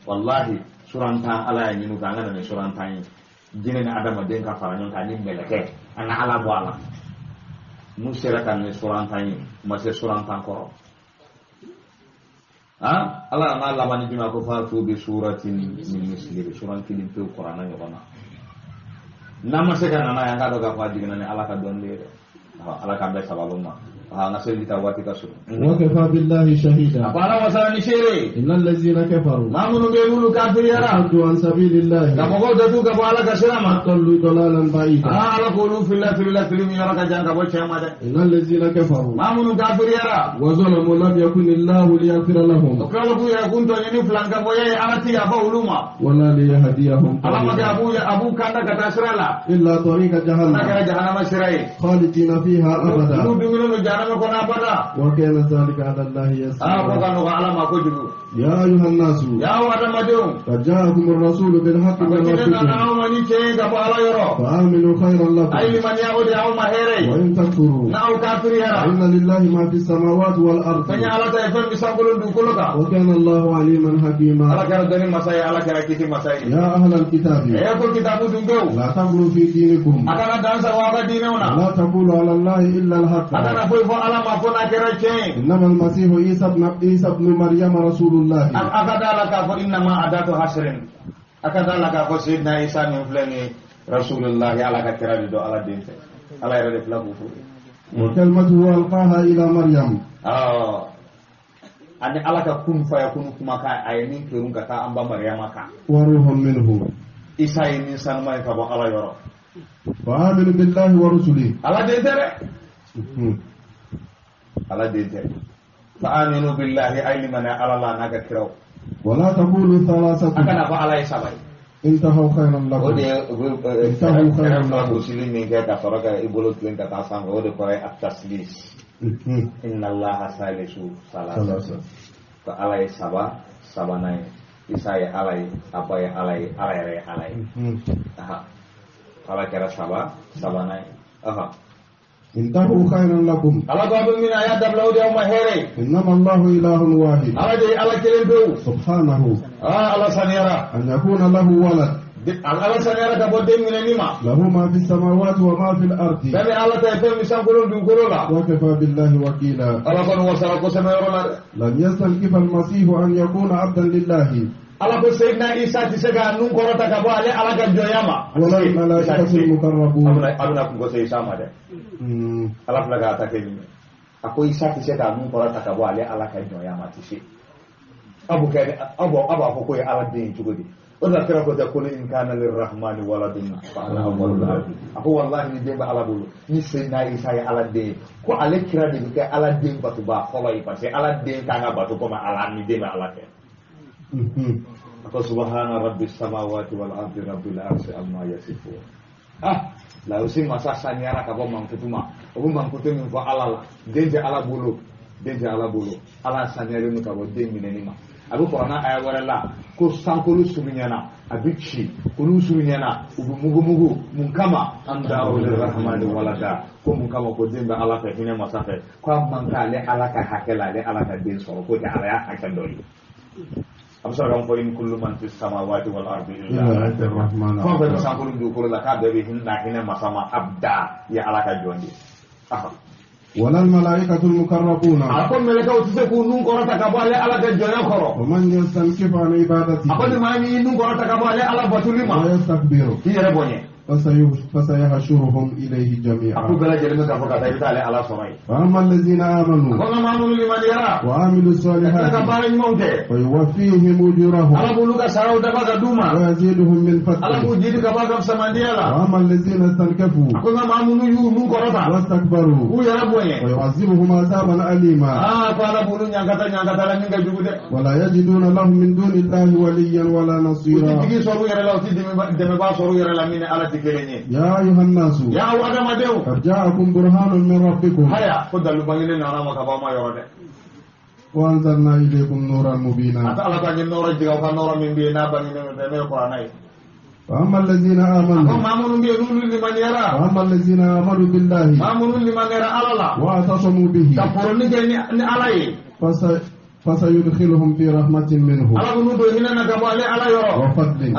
wallahi suranta ala ya nyinu kanga na suranta yi jine na adama den ka fara nyon ka ni meleke ana ala bo ala musira kan ni suranta yi ma se suranta ko ala na la mani jima ko fatu bi suratin min misli suran kilin to qur'ana yo bana nama se kan na yang ka do ka fa digina ni ala ka don le ala ka be sabaluma ngasel ditawati kasul wa kafa billahi shahida apana wasala ni shere innal ladzina kafaru mamunu be mulu kafir yara adu an sabilillah ka ko da tu ka ala ka salama qallu dalalan ba'ida ala qulu fillahi film yara ka janga bo chema de innal ladzina kafaru mamunu kafir yara wa zalamu lam yakun illahu liyaghfira lahum kala bu ya kunto ni flanka bo ya amati ya ba uluma wala liyahdiyahum ala ma abu kanda ka tasrala illa tariqa jahannam ka jahannam sirai khalidina fiha abada وكان ذلك على الله يسير يا أيها الناس قد جاءكم الرسول بالحق من ربكم فآمنوا خيرا لكم وإن تكفروا فإن لله ما في السماوات والأرض وكان الله عليما حكيما يا أهل الكتاب لا تغلوا في دينكم ولا تقولوا على الله إلا الحق إنما المسيح عيسى ابن مريم رسول الله إنما أداة حشر أكذلك سيدنا عيسى من فلان رسول الله على كتير دو على دين على يرد فلان وكلمته ألقاها إلى مريم أن على كون فيكون كما كأينين كرون كتا أمبا مريم كا وروح منه عيسى إنسان ما يكبر على يرى فآمن بالله ورسله على دين ala dente fa aminu billahi aylimana ala la naga kiraw wala taqulu thalathatu akana fa ala sabai intahu khairan lakum intahu khairan lakum muslimin ga ta faraka ibulu tuen ka ta sang ode ko ay at-taslis inna allaha salisu salasa fa ala sabanai isaya alai apa ya alai aha ala kira sabanai aha intahu khairan lakum ala babun min ayat dablau dia umma here innama allahu ilahun wahid ala jadi ala kelembu subhanahu ala sanira an yakuna lahu walad ala sanira ka bodde min nima lahu ma fis samawati wa ma fil ardi bani ala ta fe misan kulun dun kulola wa kafa billahi wakila ala kon wasara ko sanira lam yastankifa al masih an yakuna abdan lillahi ala ko sayyidina isa ti sega nun korota ka bo ale ala ga joyama wala malaikatul mukarrabun aduna ko sey sama de ala flaga ta ke ni ako isa ti sega nun korota ka bo ale ala ga joyama ti se abu ko ko ala din tugodi oda kira ko da ko in kana lirrahmani waladun fa ana awwalul abid ako wallahi ni demba ala bulu ni sayyidina isa ya ala de ko ale kira de ke ala din batu ba koloi pa se ala din kanga batu ko ma ala ni demba ala ke Aku subhana rabbis samawati wal ardi rabbil arsy amma yasifun. La usin masa sanyara ka bomang kutuma. Obu mangkutu min fa alala. Denje ala bulu. Ala sanyara mu ka bo den minenima. Abu qur'ana aya warala ko sankulu suminyana abichi kulu suminyana ubu mugu munkama anda lirrahmani walada ko munkama ko demba ala ka hine masafe ko manka le ala ka hakela le ala ka den so ko ta ala ya hakandori. Absara ko in kullu man fis samawati wal ardi illa ar-rahman. Ko be sankulu du ko la ka be hinna hina masama abda ya ala ka jondi. Walal malaikatul mukarrabuna. Ako meleka utise ku nun ko rata ka bale ala ka jonya koro. Wa man yastankifu an ibadati. Ako ni mani nun ko rata ka bale ala batulima. Wa yastakbiru. Yere bonye. فسيحشرهم إليه جميعا. فأما الذين آمنوا وعملوا الصالحات ويوفيهم أجورهم ويزيدهم من فضله. وأما الذين استنكفوا واستكبروا ويعذبهم عذابا أليما ولا يجدون لهم من دون الله وليا ولا نصيرا. يا أيها الناس قد جاءكم برهان من ربكم وأنزلنا إليكم نورا مبينا. وأما الذين آمنوا بالله واعتصموا به فسيدخلهم في رحمة منه وفضل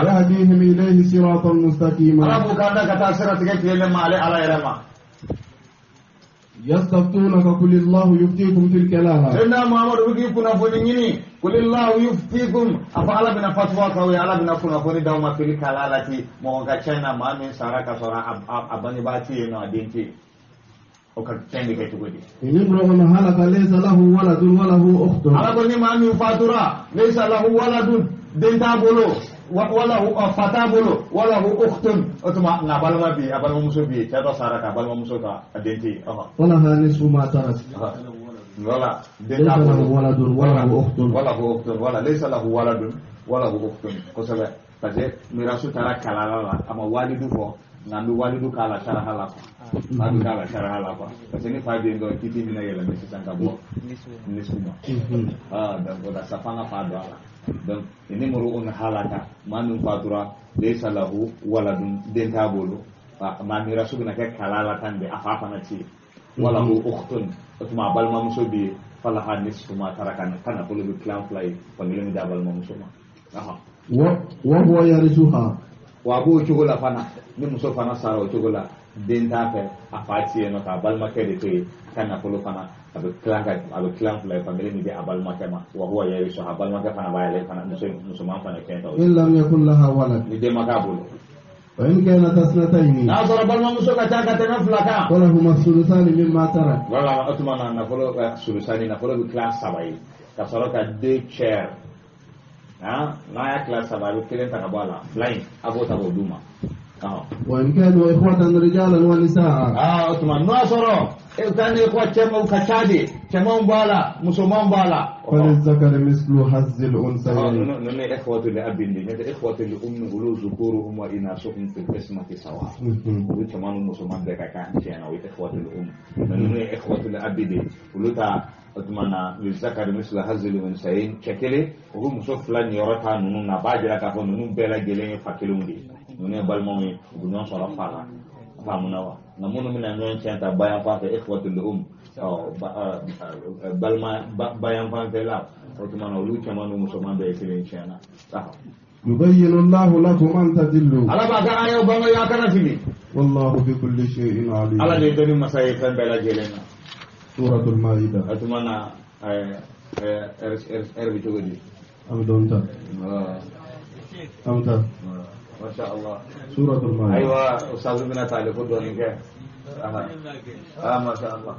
ويهديهم إليه صراطا مستقيما. يستفتونك قل الله يفتيكم في الكلالة. قل الله يفتيكم أفعل بنا فتوى كوي على بنا كنا فوني دوما في الكلالة مونغا تشينا ما من سارك سورا أبني باتي نادينتي. إن امرؤ هلك ليس له ولد وله أخت. على كل ما من فاتورا ليس له ولد دنتا بولو وله فتا بولو وله أخت. أتما نبال ما بي أبال ما مسوي بي تجا سارك أبال ما مسوي كدنتي. ولها نصف ما ترك. ولا دنتا بولو ولد وله أخت. ولا ليس له ولد وله أخت. كسبة تجا ميراث ترى كلالا أما والده هو ngandu walidu kala cara halapa ngandu kala cara halapa kasi ni fadi ndo kiti mina yela mesi sangkabo nisuma dan koda sapanga padala dan ini muruun halaka manu fatura laysa lahu waladun denta bolu mani rasuluna ke kalala kan de afafa na ci walahu ukhtun utma bal mamsubi falaha nisuma tarakan kana pulu bi clan fly pangilimi dabal mamsuma wa huwa yarisuha wa bu chugula fana ni muso fana sara o chugula den ta fe afati no ka balma ke de te kana polo fana abe clan fly family ni de abalma kema wa huwa yarisu abalma ke fana bayale fana muso man fana kenta illa yakun laha walad ni de makabulu wa in kana tasnatayn na sara balma muso ka taka tena flaka wala huma sulusani mimma tara wala atmana na polo sulusani na polo clan sabai ka sara ka de chair naya kelas sabaru kelen tak bala lain abota boduma wa in kanu ikhwatan rijalan wa nisaa utman no soro tani ko chemo kachade chemo bala musoman bala fal zakar mislu hazzil unsayn no ikhwatu li abindi ne ikhwatu li ummi ulu zukuruhum wa inasuhum fil qismati sawa ulu chemo musoman de kaka chena wa ikhwatu li no ikhwatu li abindi uluta atmana lizakari misla hazil unsayn chekele ugu muso fulani yorata nunu na bajira ka fo nunu bela geleng fakilundi nunu balmomi ugu sora fala famunawa namunu mina nyon chanta bayan fa ikhwatul balma bayan fa la atmana ulu chamanu muso mande kelen chana yubayyinu Allahu lakum an tadillu ala ba ga ayo bango ya kana fili wallahu bi kulli shay'in alim ala de tani masay fan bela geleng Suratul Maidah. Itu mana itu gini. Amdonta. Amta. Masya Allah. Suratul Maidah. Aywa Ustaz bin Atali pun ni ke. Masya Allah.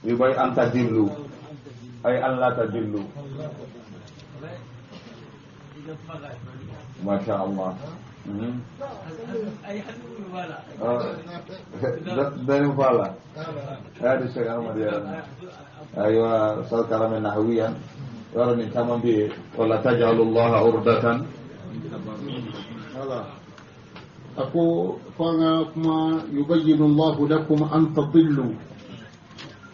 Yubai anta dillu. Ay Allah tadillu. Masya Allah. Dari Fala. Ada sekarang dia. Ayo soal kalam nahwiyan. Orang ni kaman bi wala taj'alullaha urdatan. Aku fanga kuma yubayyinu Allahu lakum an tadillu.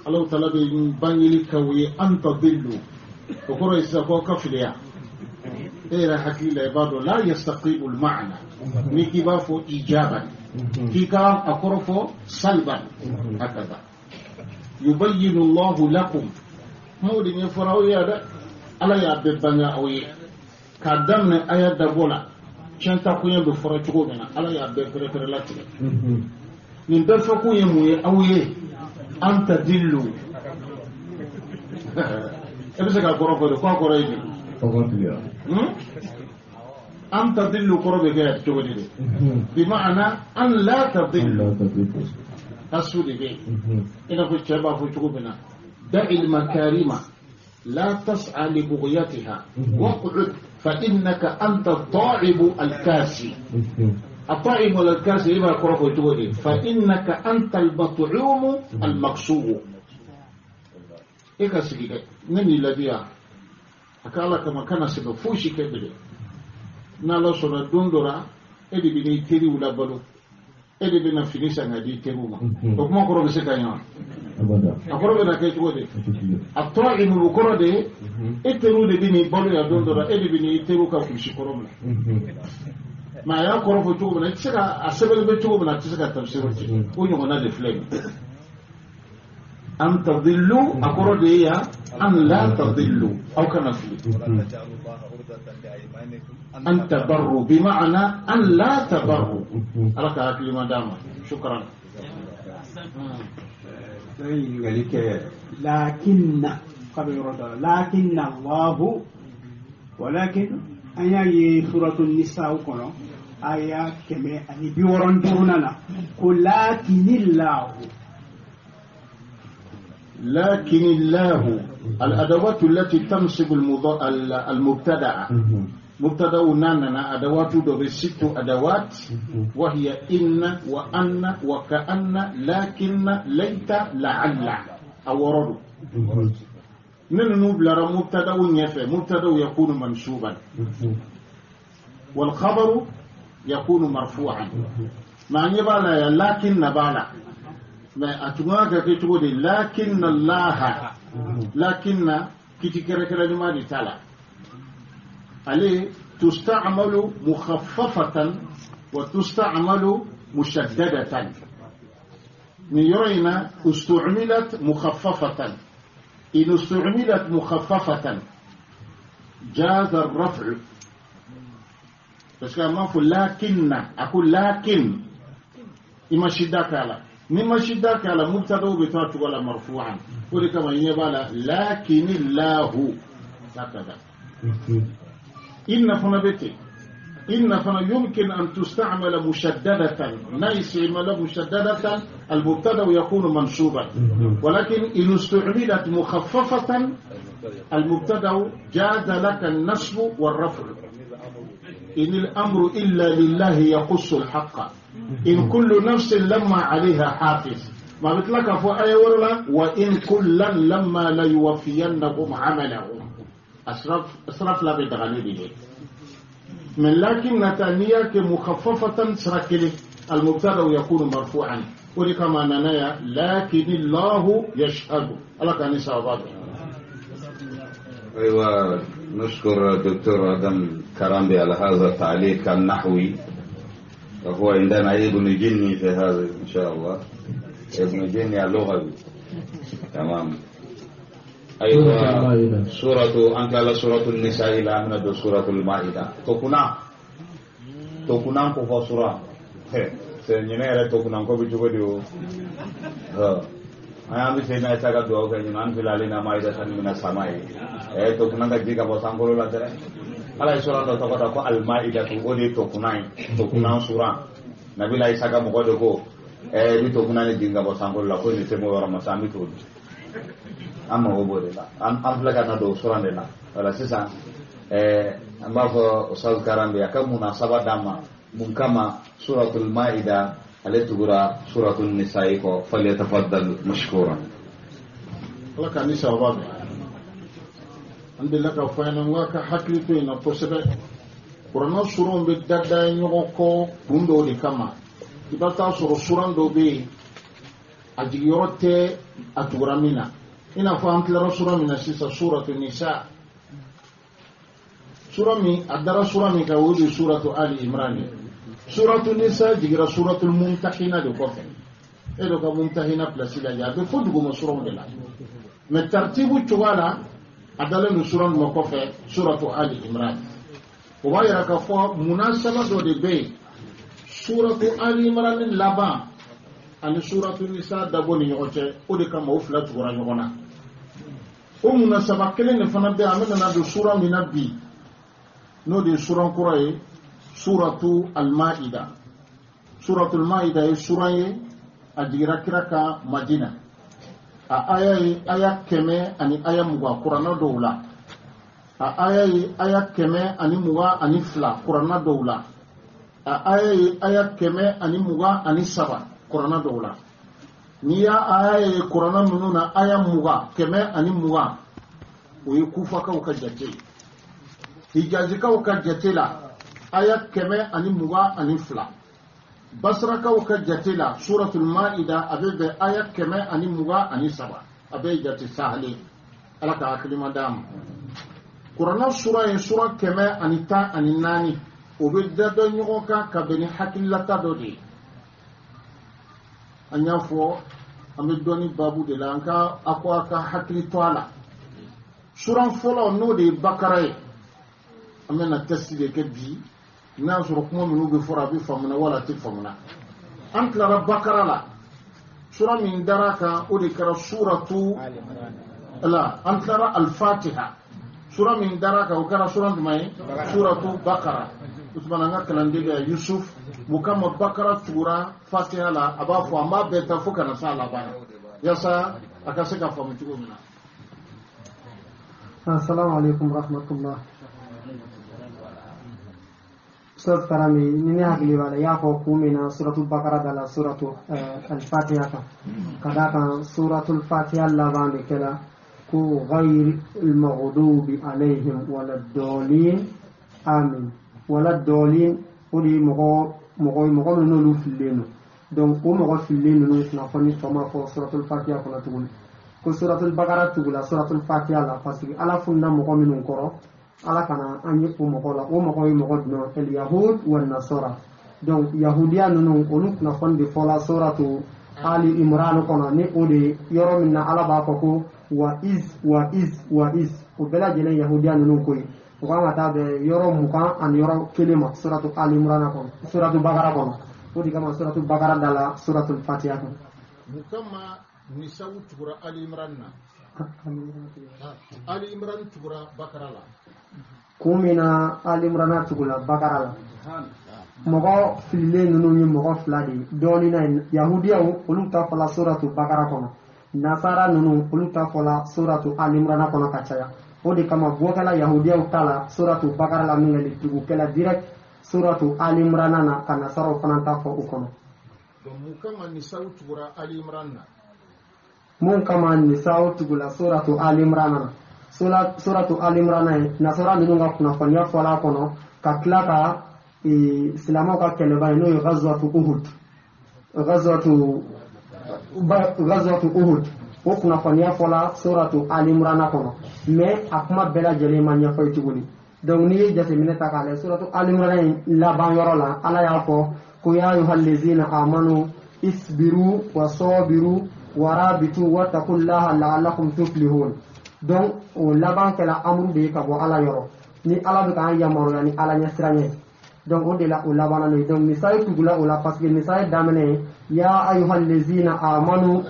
Allah Ta'ala bin bangili kawi an tadillu. Kokoro isa ko kafliya. إلى حكي العباد لا يستقيم المعنى نيكي بافو إيجابا كيكا أقرفو سلبا هكذا يبين الله لكم مودين يفراو يادا ألا يعببنا أوي كادمنا آيات دبولا شانتا كوين بفراتشو منا ألا يعببنا لاتي نندفكو يموي أوي أنت دلو إبسك أقرفو دو كو أقرفو أن تضل قرب غير تقولي بمعنى أن لا تضل أسود به إن في الشباب في شغبنا دع المكارم لا تسعى لبغيتها واقعد فإنك أنت الطاعب الكاسي الطاعب الكاسي إما قرب تقولي فإنك أنت المطعوم المقصود إيكا سيدي نني لديها akala kama kana sebe fushi kebele na lo sona dondora edi bi teri wula balo edi bi na finisa ngadi teruma to kuma ko robe se kanya akoro be na ke tuode atwa'i mu ko rode eteru de bi ni balo ya dondora edi bi ni teru ka fushi koromla ma ya ko ro tugo na tsaka asebele be tugo na tsaka tafsiru ko nyo na de flame أن تضلوا أقول يا أن لا تضلوا أو كما في أن تبروا بمعنى أن لا تبروا ألك أكل ما دام شكرا لكن الله ولكن أي سورة النساء كنا آية كما أن بيورن دوننا ولكن الله لكن الله الأدوات التي تنصب المبتدأ مبتدأ ناننا أدوات ست أدوات وهي إن وأن وكأن لكن ليت لعل أو رد ننوب لرى مبتدأ يفعل مبتدأ يكون منصوبا والخبر يكون مرفوعا معنى بالا لكن بالا ما أتمنى كتبوا دي لكن الله لكن كتكرر كلام ما ديتالا عليه تستعمل مخففة وتستعمل مشددة من يرينا استعملت مخففة إن استعملت مخففة جاز الرفع بس كما أقول لكن أقول لكن إما شدك على مما شدك على مبتدا وبتاعته ولا مرفوعا ولي كما يبالا لكن الله هكذا إن فنبتي إن فن يمكن أن تستعمل مشددة نيستعمل مشددة المبتدا يكون منصوبا ولكن إن استعملت مخففة المبتدا جاز لك النصب والرفع إن الأمر إلا لله يقص الحق إن كل نفس لما عليها حافظ ما بتلك فو أي ورلا وإن كلا لما لا يوفينهم عملهم أسرف لا بدغني به من لكن نتانية كمخففة سركلي المبتدا يكون مرفوعا ولكما ننايا لكن الله يشهد الله كان يساعد. أيوة نشكر دكتور آدم كرامبي على هذا التعليق النحوي وهو عندنا ابن جني في هذا إن شاء الله ابن جني اللغوي تمام. أيوة سورة أنت على سورة النساء إلى أن سورة المائدة تكون كفوا سورة سنينة تكون كوبي تقولوا أنا بسينا إسحاق دعوة كأننا في لالنا مائدة من السماء تكون كجيكا بسانكولو لا ترى ala sura do tokota ko al maida to odi to kunai sura nabila isaka mo godo ko bi to kunani dinga bo sangol la ko ni temo wara masami to amma o bode la am plaga na do sura de la wala sisa amba ko usal karambe akamuna sabadama mun kama suratul maida alati gura suratul nisaa ko falyatafaddal mashkuran wala kanisa wababe andela ka fayna ngaka haklito ina posebe kurana suron be dadda nyoko ko bundo di kama ibata suru suran do be ajiyorote aturamina ina fa antla suramina sisa suratul nisa surami adara surami ka wudi suratu ali imran suratul nisa jigira suratul mumtahina do ko fe edo ka mumtahina plasila ya be fodu go suron de la me tartibu tuwala adala no suran mo ko fe suratu ali imran o wayra ka fo munasaba do de be suratu ali imran laba ani suratu nisa da boni yote o de kama o fla tuura nyona o munasaba kele ne fana be amena na do sura minabi no de suran kuraye suratu al-Ma'idah. Suratul Ma'idah ye sura ye a jigira kira ka Madina. A aya ye aya 100 ani aya 20 Qur'ana dɔw la. A aya ye aya 100 ani 22 Qur'ana dɔw la. A aya ye aya 100 ani 27 Qur'ana dɔw la. N'i y'a aya ye Qur'ana ninnu na aya 20 100 ani 20 o ye Kufakaw ka jate ye. Hijazikaw ka jate la aya 100 ani 22. Basrakaw ka jate la suratul Ma'idah a bɛ bɛn aya 100 ani 27 a bɛ jate sahale. Ala ka hakilima d'a ma. Qur'ana sura ye sura 100 ani 10 ani 4 o bɛ da dɔ ɲɔgɔn kan ka bɛn ni hakililata dɔ de ye. An y'a fɔ an bɛ dɔɔni babu de la, an ka a ko a ka hakili to a la. Sura fɔlɔ n'o de ye Bakara ye, an bɛna test de kɛ bi n'a y'a sɔrɔ kuma minnu bɛ fɔra a bɛ faamuna wala a tɛ faamuna. An tilara Bakara la, sura min dara kan o de kɛra suratu la, an tilara Al-Fatiha, sura min dara kan o kɛra sura jumɛn ye? Suratu Bakara. Usman an ka kalanden bɛ Yusuf mu kama Bakara tugura Fatiha la, a b'a fɔ an b'a bɛɛ ta fo kana s'a laban yasa a ka se ka faamu cogo min na. Assalamu alaikum rahmatullah. Ustaz Karami, ini hakili wala ya ko kumina suratul Baqarah dala suratu al-Fatiha kan. Kadakan suratul Fatiha laban de kala ku ghayr al-maghdubi alaihim waladdallin amin. Waladdallin odi mogo nulu filenu. Donc o mogo filenu na fani fama ko suratul Fatiha ko tugul. Ko suratul Baqarah tugula suratul Fatiha la parce que ala funna mogo minun koro. Ala kana anye o mogo la o mogo no el yahud wa nasara. Donc yahudiya nunu onu na fandi fola suratu Ali Imran kono ni odi yoro minna ala ba ko wa iz o bela jele yahudiya nunu koy ko ma ta be yoro mukan an yoro kelima suratu Ali Imran kono suratu Baqarah kono odi kama suratu Baqarah dala suratul Fatiha kono mukama nisawu tugura Ali Imran na Ali Imran tugura Baqarah la kumina Ali Imran tugula Baqarah la mogo fille nunu ni mogo fladi doni na yahudiya olu ta fala suratu Baqarah kono nasara nunu olu ta fala suratu Ali Imran kono kacaya odi kama bokala yahudiya tala suratu Baqarah la ngeli tugu kala direct suratu Ali Imran na kana saro fana ta fo ukono do mukama nisawu tugura Ali Imran na mun kama nisawu tugula suratu Ali Imran na suratu Ali Imran na nasara nunu nga kuna fanya fala kono ka klaka islamu ka keleba no ghazwatu Uhud o kuna fanya fala suratu Ali Imran kono mais akuma bela jele manya fay tuguli donc ni jase mineta kale suratu Ali Imran la ban yoro la ala ya ko ya ayyuhallazina amanu isbiru wa sabiru warabitu wattaqullaha la'allakum tuflihun. Donc o laban kala amru de ka bo ala yoro ni ala be kan yamaro ni ala nyasranye. Donc o de la o labana ni donc ni say tugula o la parce que ni say damene ya ayyuhallazina amanu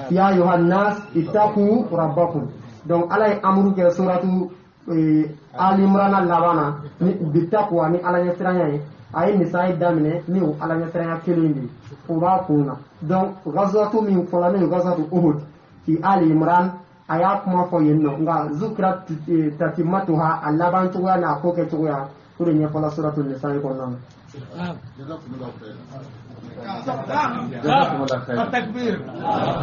ya ayyuhan nas ittaqu rabbakum. Donc ala amru ke suratu Ali Imran labana ni bitaqwa ni ala nyasranye ay ni say damene ni o ala nyasranye kelindi o ba kuna. Donc ghazwatu min fulani ghazwatu Uhud fi Ali Imran aya kuma fo yenno nga zukrat tatimatuha allaban tuwa na ko ke tuwa kure nya fala suratul nisa ko nan takbir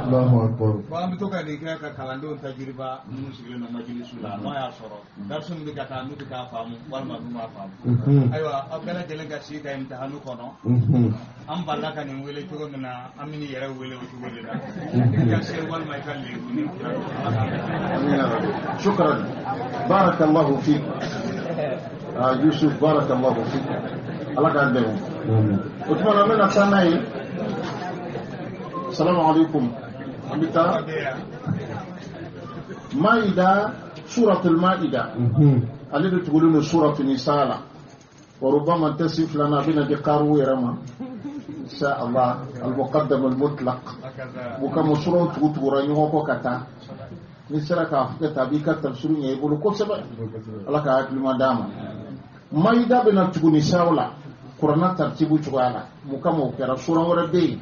Allahu akbar wa am to ka de ka kalando tajriba mun sigile na majlisu la no ya soro darsun bi kata nu ka famu wal ma duma famu aywa abdala jele ga si ka imtihanu kono am balla ka ni wele to na amini yere wele o to wele da ya se wal ma kan le ni shukran barakallahu fik Yusuf barakallahu fik Allah ka dego Uthman amena sanai Assalamu alaikum Amita Maida suratul Maida alladhi taquluna suratul Nisa وربما تصف لنا بنا بقارو يرما إن شاء الله المقدم المطلق وكما سورة تقول هو كتا نسرك أفكت أبيك تفسيرين يقولوا كل سبب الله كأكل ما دام maida bena tuguni sawla qur'ana tartibu chugala mukamo kera sura wara be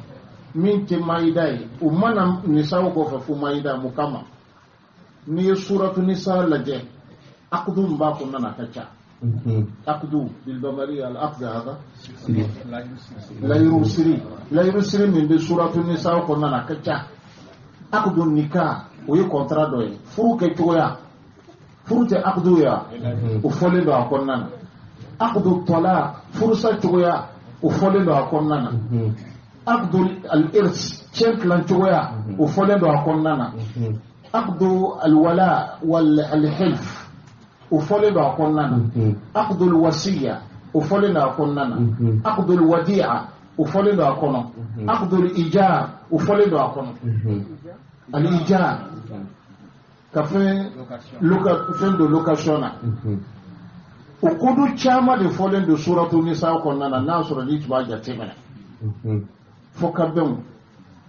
min te maida umana nisaw ko fa fu maida mukama ni suratu nisa laje aqdu ba ko nana kacha aqdu bil bamari al aqd hada la yusri min bi suratu nisa ko nana kacha aqdu nikah o yi contrat do furu ke choya furu te aqdu ya o fole do ko nana aqdu talaq furu sa choya o fole do ko nana aqdu al irs chenklan choya o fole do ko nana aqdu al wala wal hilf ufole do akonnana aqdul wasiya ufole do akonnana aqdul wadi'a ufole do akono aqdul ijar ufole do akono al ijar kafe location ukudu chama de fole do suratu nisa akonnana na sura ni tuba jatemena fokabem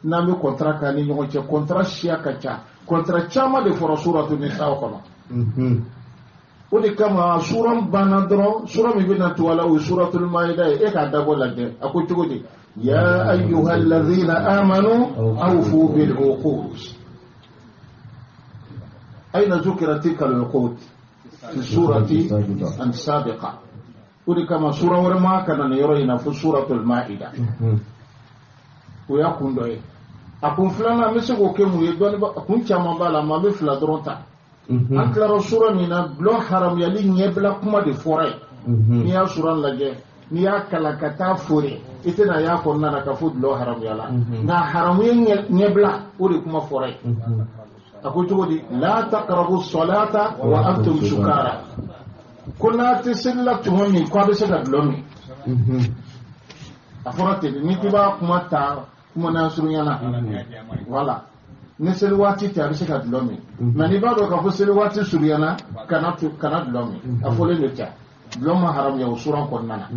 na me contrat kani nyo che contrat shia kacha contrat chama de foro suratu nisa akono odi kama suram banadro suram ibina tuwala o suratul maida e ka dago lagde ako tugodi ya ayyuhalladhina amanu awfu bil uqud aina zukirat tilka al uqud fi surati an sabiqa odi kama sura warma kana ne yoro ina fu suratul maida o yakundo e akun flana mesego kemu e don akun chama bala ma be fla dronta aklara sura nina blon haram yali nyebla kuma de foray ni ya sura lage ni ya kalakata fore itena ya konna na ka fud lo haram yala na haram nyebla uri kuma foray akuto di la taqrabu salata wa antum sukara kuna tisilla tuhoni kwa be seda blomi aforate ni tiba kuma ta kuma na suru yana wala ne seli waati te a bɛ se ka dulɔ min mɛ n'i b'a dɔn k'a fɔ seli waati surunyana kana dulɔ min a fɔlen don ca dulɔ ma haramuya o suran kɔnɔna na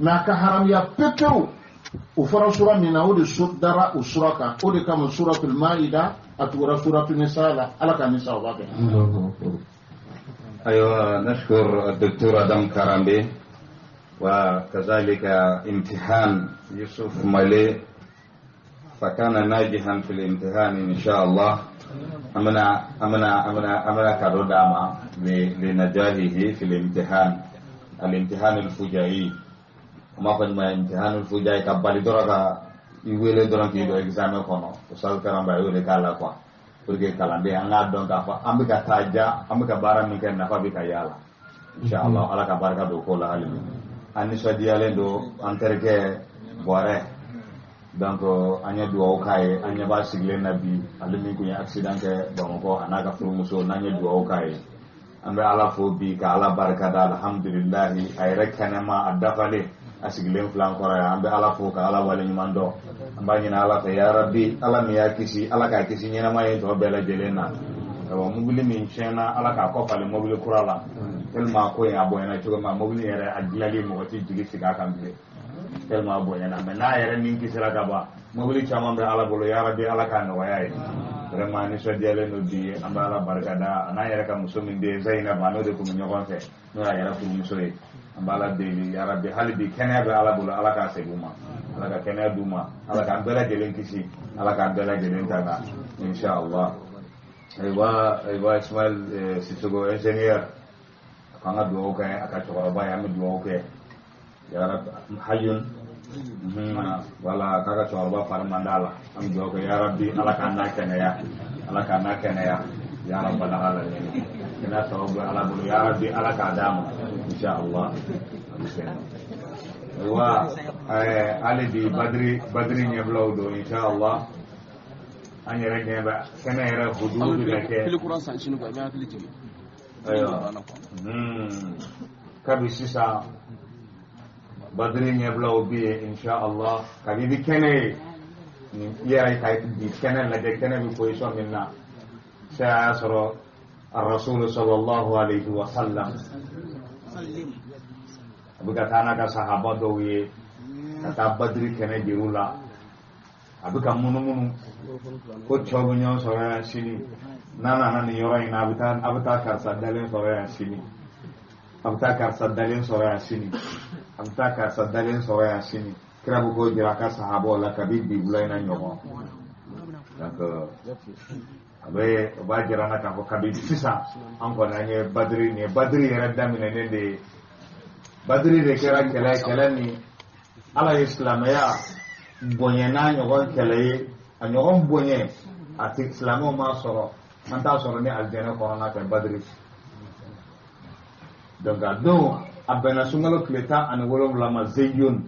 mɛ a ka haramuya pepewu o fɔra sura min na o de dara o sura kan o de kama suratul maida a tugura suratul nisa la ala ka nisa o b'a bɛn. أيوة نشكر الدكتور أدم كرامبي وكذلك امتحان يوسف مالي فكان ناجحا في الامتحان إن شاء الله أمنا كرداما لنجاحه في الامتحان الفجائي وما فنما امتحان الفجائي كبالي درجة يويل درجة كيدو exam kono usal karamba yule kala kwa porque kalande anga don ka fa ambika taja ambika bara min ken nafa bika yala inshallah ala ka baraka do ko la halimi anisa diale do anterke bore donc anya duwa kai anya ba sigle nabi alimi ko ya accident ke bamako anaka furumuso nanya duwa kai ambe ala fo bi ka ala baraka da alhamdulillah ay rekana ma adafale asigle flan ko ya ambe ala fo ka ala wale nyimando ambani na ala ya rabbi ala mi ya kisi ala ka kisi nyina ma to bela jelena ko mobile min chena ala ka ko fale mobile kurala telma ko ya boyana to ma mobile yere adlali mo ti jigi siga kambe telma boyana me na yere min kisira gaba mobile chama be ala bolo ya rabbi ala ka no waye vraiment ni so diale no di ambala barkada na yere ka musumin de zainab ano de ko nyogon fe no ya yere ko musoy ambala de ya rabbi halibi kene be ala bolo ala ka seguma ala ka kene duma ala ka bela jelen kisi ala ka bela jelen tanga inshallah aywa Ismail Sissogo ingénieur kanga duwa kay aka chokora ba ya mi duwa kay ya rab hayun wala kaka chokora ba par mandala am duwa kay ya rabbi ala ka na kene ya rabbal alamin ina sababu ala bulu ya rabbi ala ka damu inshallah aywa ali di badri nyeblaw do inshallah an yɛrɛ ɲɛ bɛ kɛnɛ yɛrɛ hududu bɛ kɛ kabi sisan badiri ɲɛbilaw bɛ yen inshallah kabi bi kɛnɛ ye i yɛrɛ ka bi kɛnɛ lajɛ kɛnɛ bɛ position min na sai a y'a sɔrɔ rasulu sallallahu alaihi wa sallam a bɛ ka taa n'a ka sahaba dɔw ye ka taa badiri kɛnɛ jiru la a bɛ ka munumunu ko cɛw bɛ ɲɔgɔn sɔrɔ yan sini n'a nana nin yɔrɔ in na a bɛ taa karisa dalen sɔrɔ yan sini amta karsa dalen sore sini amta karsa dalen sore sini kira bugo jira ka sahabo la kabib bi bulaina nyomo donc abe ba jira na ka ko kabib sisa an ko na ne badri yara damine ne de badri de kira kala ni ala islamaya bonye na nyogon kala a nyogon bonye ati islamo ma soro anta soro ni aljana ko na ka badri donc ado abena sungalo kleta an wolom lama zeyun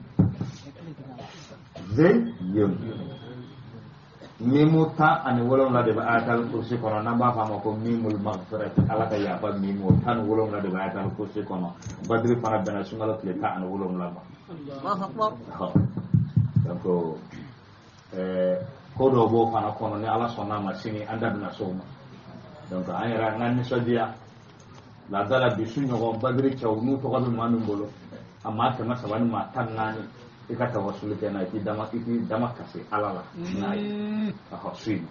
mimu ta an wolom la de ayatal kursi kono namba fama ko mimul maghfirat ala ka ya ba mimu tan wolom la de ayatal kursi kono badri fana bena sungalo kleta an wolom lama Allahu akbar donc ko do bo fana kono ni ala sonna masini anda bena soma donc ayra nan ni sodia la dala bisu nyogo badri chaw nu to gadu manu bolo amma kama sabani ma tannani ikata wasulu kena ki dama kase alala nai ahosini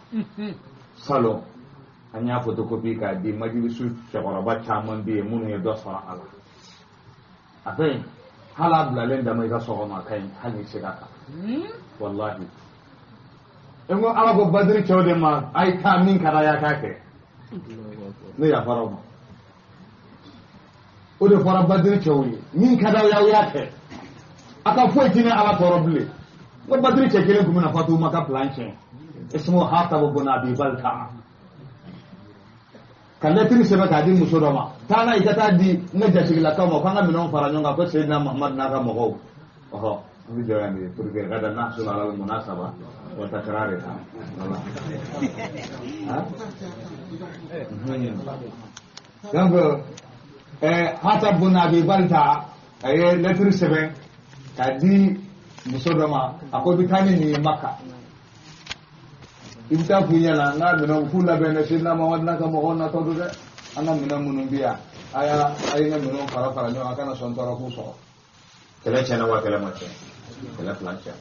salo anya photocopy ka di majlisu chawara chaman bi munu ye dosara ala afin hala blalen dama ga so ma kai hali sigaka wallahi emo ala go badri chaw de ma ai ta min kada ya kake ne ya farawa o de fara badri chawli min kada ya ke aka foi tine ala toroble ko badri chekele kuma na fatu maka planche ismu hatabu bin abi balta kalletri sebe ka di musodoma tana ikata di ne jasigila kama kanga minon fara nyonga ko sayyidina muhammad na ka mo oho ni jawani pour que gada nahsul ala al munasaba wa takrarha donc hatabu bin abi balta ay letri sebe kadi musodoma akwai bitani ni maka ibta kunyala na minon kula bene sidna muhammad na ka mo na to de ana minon munun biya aya na minon fara nyo akana son toro ku so kele chana wa kele mache kele plancha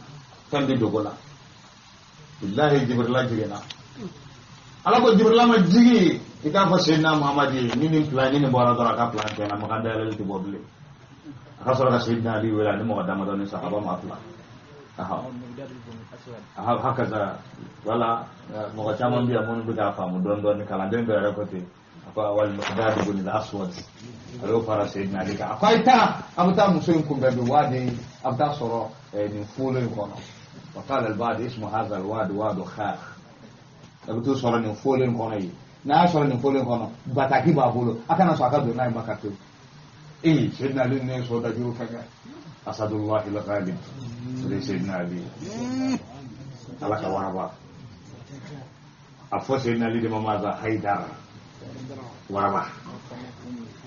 tambi dogola billahi jibril jigena ala ko jibril ma jigi ita fa sidna muhammad ni plan ni bora dora ka plancha na makanda ala ti bodle kasar ka sayyidina ali wala ni muqaddama don sahaba ma afla hakaza wala muqaddama biya mun biga fa mu don kala den be rakote apa wal muqaddad ibn al-aswad alo fara sayyidina ali ka afaita abta musoyin kun be wadi abta soro ni fulo kono wa qala al-ba'd ismu hadha al-wad wad khakh abtu soro ni fulo kono yi na soro ni fulo kono bataki babulo akana so akado na makatu سيدنا علي ne so da juru kaga asadullah al-ghalib sayyidina ali ala ka waraba afo sayyidina ali de mamaza haidar waraba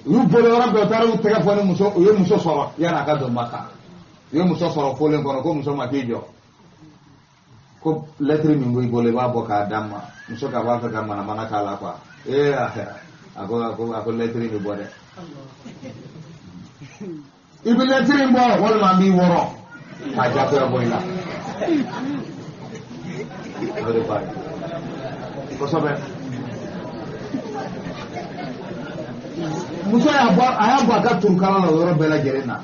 bole waraba taru tega fone muso soro yana ka do maka muso soro fole kono ko muso makijo ko letri mi ngoy bole ba boka damma muso ka ba ka mana kala kwa ako letri mi bode ibi letri mbo wala ma mi woro aja ko boyla ade pa ko sobe muso ya ba ka turkala la woro bela jerena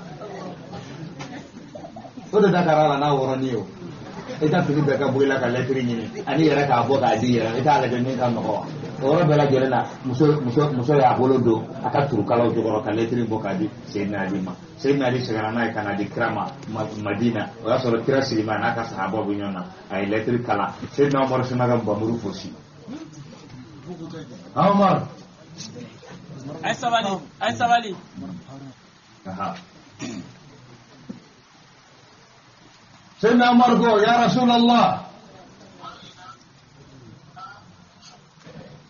o de dakara na woro niyo ita fili be ka boyla ka letri ni ani yara ka bo ka di yara ita la jeni ka no ora bela jerena muso ya bolodo aka turkala o jogoro ka letri bo ka di sayyidina ali ma sayyidina ali segarana kana di krama madina o ya soro kira silima na ka sahaba bu nyona ay letri kala sayyidina umar sinaga bamuru fosi umar ay sabali aha sayyidina umar go ya rasulullah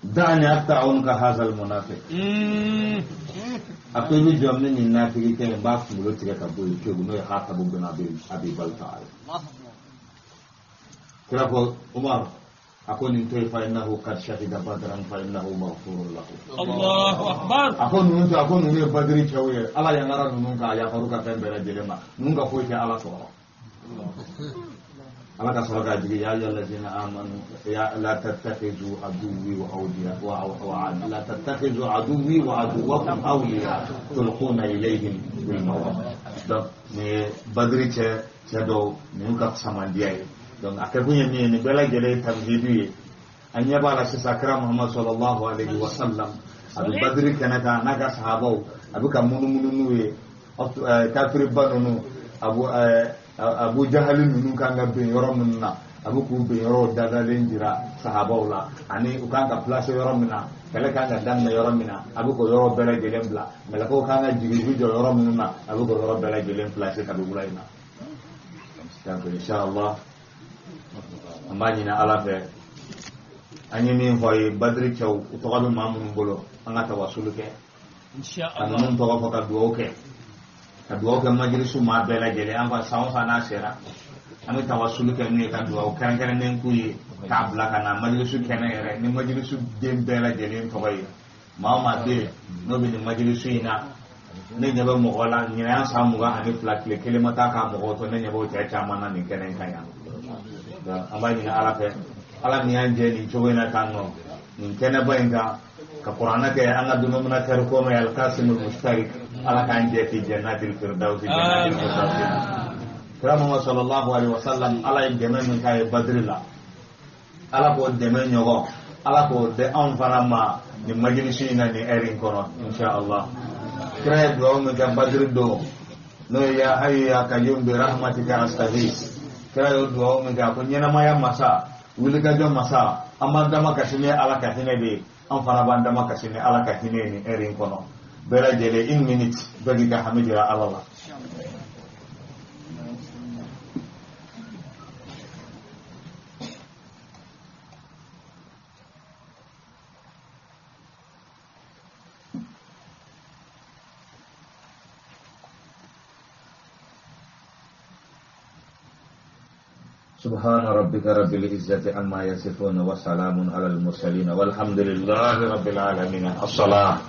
dani attaunka hazal munafiq akwai ni jomni ni nafiki ke ba fu lo tiga ka boy ke no ya hata bu na abi balta kira ko umar akon ni tay fa innahu qad shahida badran fa innahu maghfurun lahu Allahu akbar akon ni badri chawe ala ya ngara nun ka ya faruka kan bere jelema nun ka foite ala so Allah ka sɔrɔ ka jigi ya ayyuhallazina amanu ya la tattakhizu aduwwi wa awliya wa la tattakhizu aduwwi wa aduwwakum awliya tulquna ilayhim bil mawaddah. Donc ni badri cɛ dɔw ninnu ka samandiya ye. Donc a kɛ kun ye min ye nin bɛɛ lajɛlen tamhidu ye. An ɲɛ b'a la sisan kira Muhammad sallallahu alaihi wa sallam a bɛ badri kɛnɛ kan n'a ka sahabaw a bɛ ka munumunu n'u ye kafiriba ninnu Abu Jahali ninnu kan ka ben yɔrɔ minnu na a bɛ k'u ben yɔrɔ dadalen jira sahabaw la ani u kan ka place yɔrɔ min na kɛlɛ kan ka daminɛ yɔrɔ min na a bɛ k'o yɔrɔ bɛɛ lajɛlen bila mɛlɛkɛw kan ka jigin jɔ yɔrɔ minnu na a bɛ k'o yɔrɔ bɛɛ lajɛlen place kabila in na. Donc inshallah an b'a ɲini Ala fɛ an ye min fɔ ye Badiri cɛw u tɔgɔ bɛ maa minnu bolo an ka tawassul kɛ ka ninnu tɔgɔ fɔ ka dugawu kɛ. Ka dugawu kɛ majlisu maa bɛɛ lajɛlen an fa san o san n'a sera an bɛ tawassul kɛ n'u ye ka dugawu kɛrɛnkɛrɛnnen k'u ye k'a bila ka na majlisu kɛnɛ yɛrɛ ni majlisu den bɛɛ lajɛlen tɔgɔ ye maa o maa bɛ yen n'o bɛ nin majlisu in na ne ɲɛ bɛ mɔgɔ la ɲinɛ yan san 22 tile kelen ma taa k'a mɔgɔw to ne ɲɛ b'o cɛ caman na nin kɛnɛ in kan yan. An b'a ɲini Ala fɛ Ala min y'an jɛ nin cogo in na tan nɔ nin kɛnɛba in kan ka kuranɛ kɛ an ka denominateur commun al-qasimul mushtarik Ala k'an jɛ fi jannatil firdausi kira Muhammad sallallahu alaihi wasallam Ala ye dɛmɛ min k'a ye Badiri la Ala k'o dɛmɛ ɲɔgɔn Ala k'o di anw fana ma nin majlisu in na nin heure in kɔnɔ inshallah. Kira ye dugawu min kɛ Badiri don n'o ye ya hayyu ya qayyum bi rahmatika astaghith. Kira ye dugawu min kɛ ko ɲɛnamaya masa wulikajɔ masa an b'an dama kasi ni Ala ka hinɛ de ye an fana b'an dama kasi ni Ala ka hinɛ nin heure in kɔnɔ. Bɛɛ lajɛlen 1 minute bɛɛ k'i ka hami jira Ala la. Subhana rabbika rabbil izzati amma yasifun wa salamun alal mursalin walhamdulillahi rabbil alamin. As-salam.